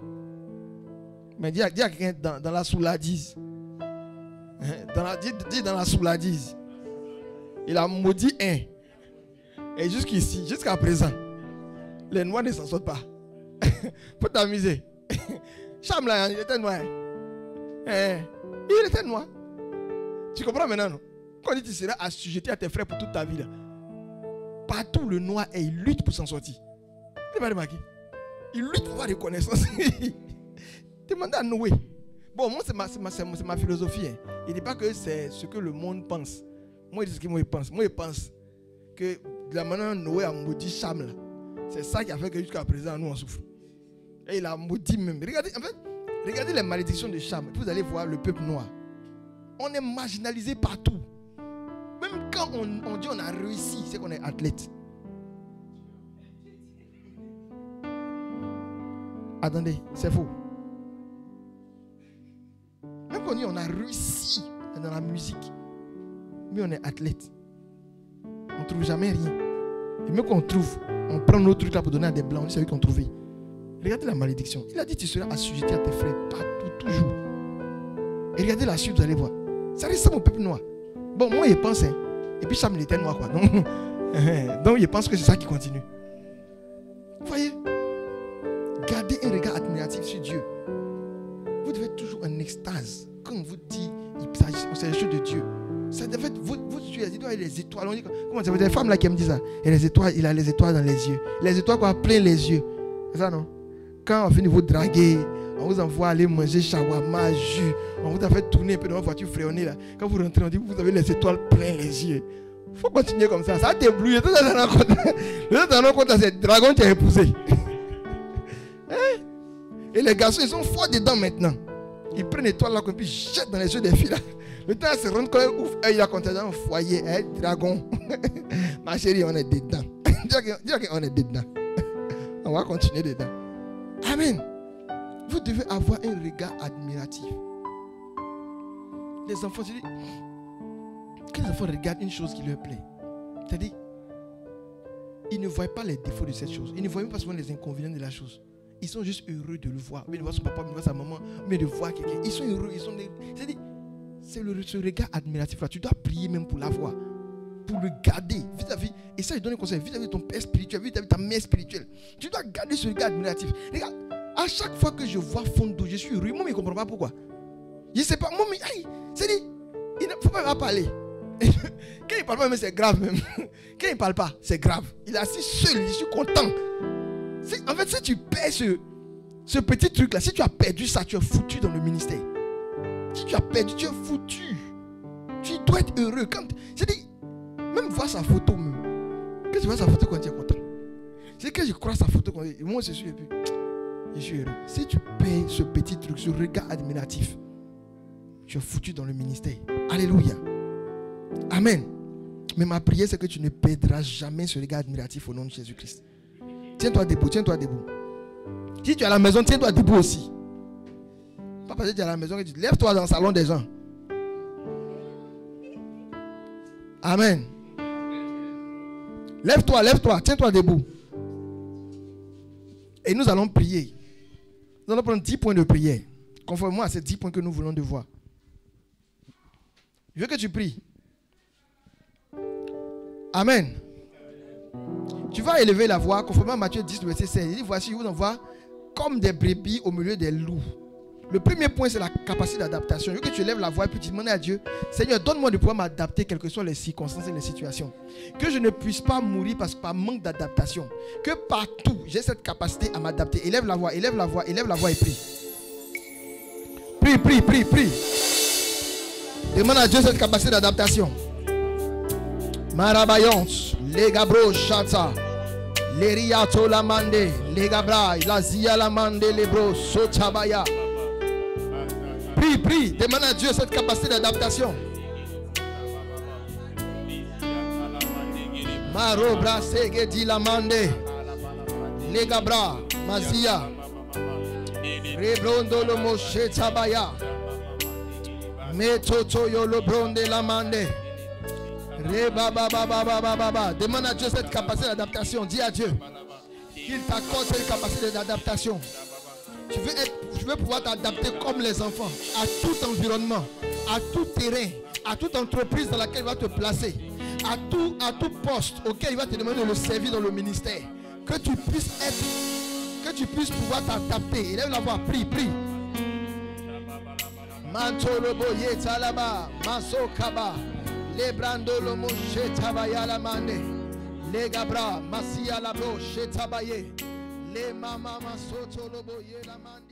Mais dis à quelqu'un dans la souladise. Dis dans la souladise. Il a maudit un. Et jusqu'ici, jusqu'à présent, les noirs ne s'en sortent pas. Pour t'amuser. Cham là, il était noir. Il était noir. Tu comprends maintenant, non? Quand tu seras assujetti à tes frères pour toute ta vie, là, partout le noir est, il lutte pour s'en sortir. Tu vas remarquer. Il lutte pour avoir reconnaissance. Demandez à Noé. Bon, moi, c'est ma philosophie. Hein. Il ne dit pas que c'est ce que le monde pense. Moi, il dit ce que moi, il pense. Moi, il pense que de la manière dont Noé a maudit Cham, là, c'est ça qui a fait que jusqu'à présent, nous, on souffre. Et il a maudit même. Regardez, en fait, regardez les malédictions de Cham. Vous allez voir le peuple noir. On est marginalisé partout. Même quand on dit on a réussi, c'est qu'on est athlète. Attendez, c'est faux. Même quand on dit on a réussi dans la musique, mais on est athlète. On ne trouve jamais rien. Et même quand on trouve, on prend nos trucs là pour donner à des blancs, on dit c'est eux qui ont trouvé. Regardez la malédiction. Il a dit tu seras assujetti à tes frères partout, toujours. Et regardez la suite, vous allez voir. Ça ressemble au peuple noir. Bon, moi, je pense, hein. Et puis Cham, il était noir, quoi. Donc, je pense que c'est ça qui continue. Vous voyez? Gardez un regard admiratif sur Dieu. Vous devez être toujours en extase. Quand on vous dit, c'est les choses de Dieu. Ça devait être, vous Dieu, il doit y avoir les étoiles. On dit, comment ça veut dire? Les femmes là qui me disent ça. Et les étoiles, il a les étoiles dans les yeux. Les étoiles, quoi, plein les yeux. C'est ça, non? Quand on finit de vous draguer, on vous envoie aller manger shawarma, jus. On vous a fait tourner un peu dans votre voiture fréonnée là. Quand vous rentrez, on dit vous avez les étoiles plein les yeux. Il faut continuer comme ça. Ça t'éblouit. Tu te rends compte à ces dragons qui ont épousé. Et les garçons, ils sont forts dedans maintenant. Ils prennent l'étoile là, et puis ils jettent dans les yeux des filles là. Le temps de se rendre compte, ouf, il a compté dans un foyer, dragon. Ma chérie, on est dedans. Dis qu'on est dedans. On va continuer dedans. Amen. Vous devez avoir un regard admiratif. Les enfants, je dis, quand les enfants regardent une chose qui leur plaît, c'est-à-dire, ils ne voient pas les défauts de cette chose. Ils ne voient même pas souvent les inconvénients de la chose. Ils sont juste heureux de le voir. Mais de voir son papa, de voir sa maman, mais de voir quelqu'un. Ils sont heureux. C'est-à-dire, c'est ce regard admiratif là. Tu dois prier même pour l'avoir. Pour le garder vis-à-vis. Et ça, je donne un conseil vis-à-vis de ton père spirituel, vis-à-vis de ta mère spirituelle. Tu dois garder ce regard admiratif. Regarde, à chaque fois que je vois Fondo, je suis heureux. Moi, je ne comprends pas pourquoi. Je ne sais pas. Moi, c'est-à-dire, il ne faut pas parler. Quand il ne parle pas, même c'est grave même. Quand il ne parle pas, c'est grave. Il est assis seul, je suis content. En fait, si tu perds ce petit truc-là, si tu as perdu ça, tu es foutu dans le ministère. Si tu as perdu, tu es foutu. Tu dois être heureux. C'est-à-dire, même voir sa photo, même. Quand tu vois sa photo, quand tu es content. C'est que je crois sa photo, quand moi je suis heureux. Je suis heureux. Si tu perds ce petit truc, ce regard admiratif, tu es foutu dans le ministère. Alléluia. Amen. Mais ma prière, c'est que tu ne perdras jamais ce regard admiratif au nom de Jésus-Christ. Tiens-toi debout, tiens-toi debout. Si tu es à la maison, tiens-toi debout aussi. Pas parce que tu es à la maison que tu te lèves-toi dans le salon des gens. Amen. Lève-toi, lève-toi, tiens-toi debout. Et nous allons prier. Nous allons prendre 10 points de prière. Conformément à ces 10 points que nous voulons de voir. Je veux que tu pries. Amen. Tu vas élever la voix, conformément à Matthieu 10, verset 16. Il dit, voici, je vous envoie comme des brebis au milieu des loups. Le premier point, c'est la capacité d'adaptation. Je veux que tu élèves la voix et puis tu demandes à Dieu, Seigneur, donne-moi de pouvoir m'adapter, quelles que soient les circonstances et les situations. Que je ne puisse pas mourir par manque d'adaptation. Que partout, j'ai cette capacité à m'adapter. Élève la voix, élève la voix, élève la voix et prie. Prie, prie, prie, prie. Demande à Dieu cette capacité d'adaptation. Marabayons, les gabros chata, les riato la mande, les gabra, la zia la mande, les bros, sotabaya. Prie, prie. Demande à Dieu cette capacité d'adaptation. Maro brasege di la mande. Legabra, Mazia. Rebrondo lo moshe tabaya. Metoto yo lo bronde la mande. Demande à Dieu cette capacité d'adaptation. Dis à Dieu qu'il t'accorde cette capacité d'adaptation. Tu veux pouvoir t'adapter comme les enfants à tout environnement, à tout terrain, à toute entreprise dans laquelle il va te placer, à tout poste auquel il va te demander de le servir dans le ministère. Que tu puisses pouvoir t'adapter. Élève la voix, prie. Mantolo boye talaba, maso kaba. Le brando lo moshe tabaya la mande. Le gabra, masia la bro, she tabaye. Le mama masoto lo boye la mande.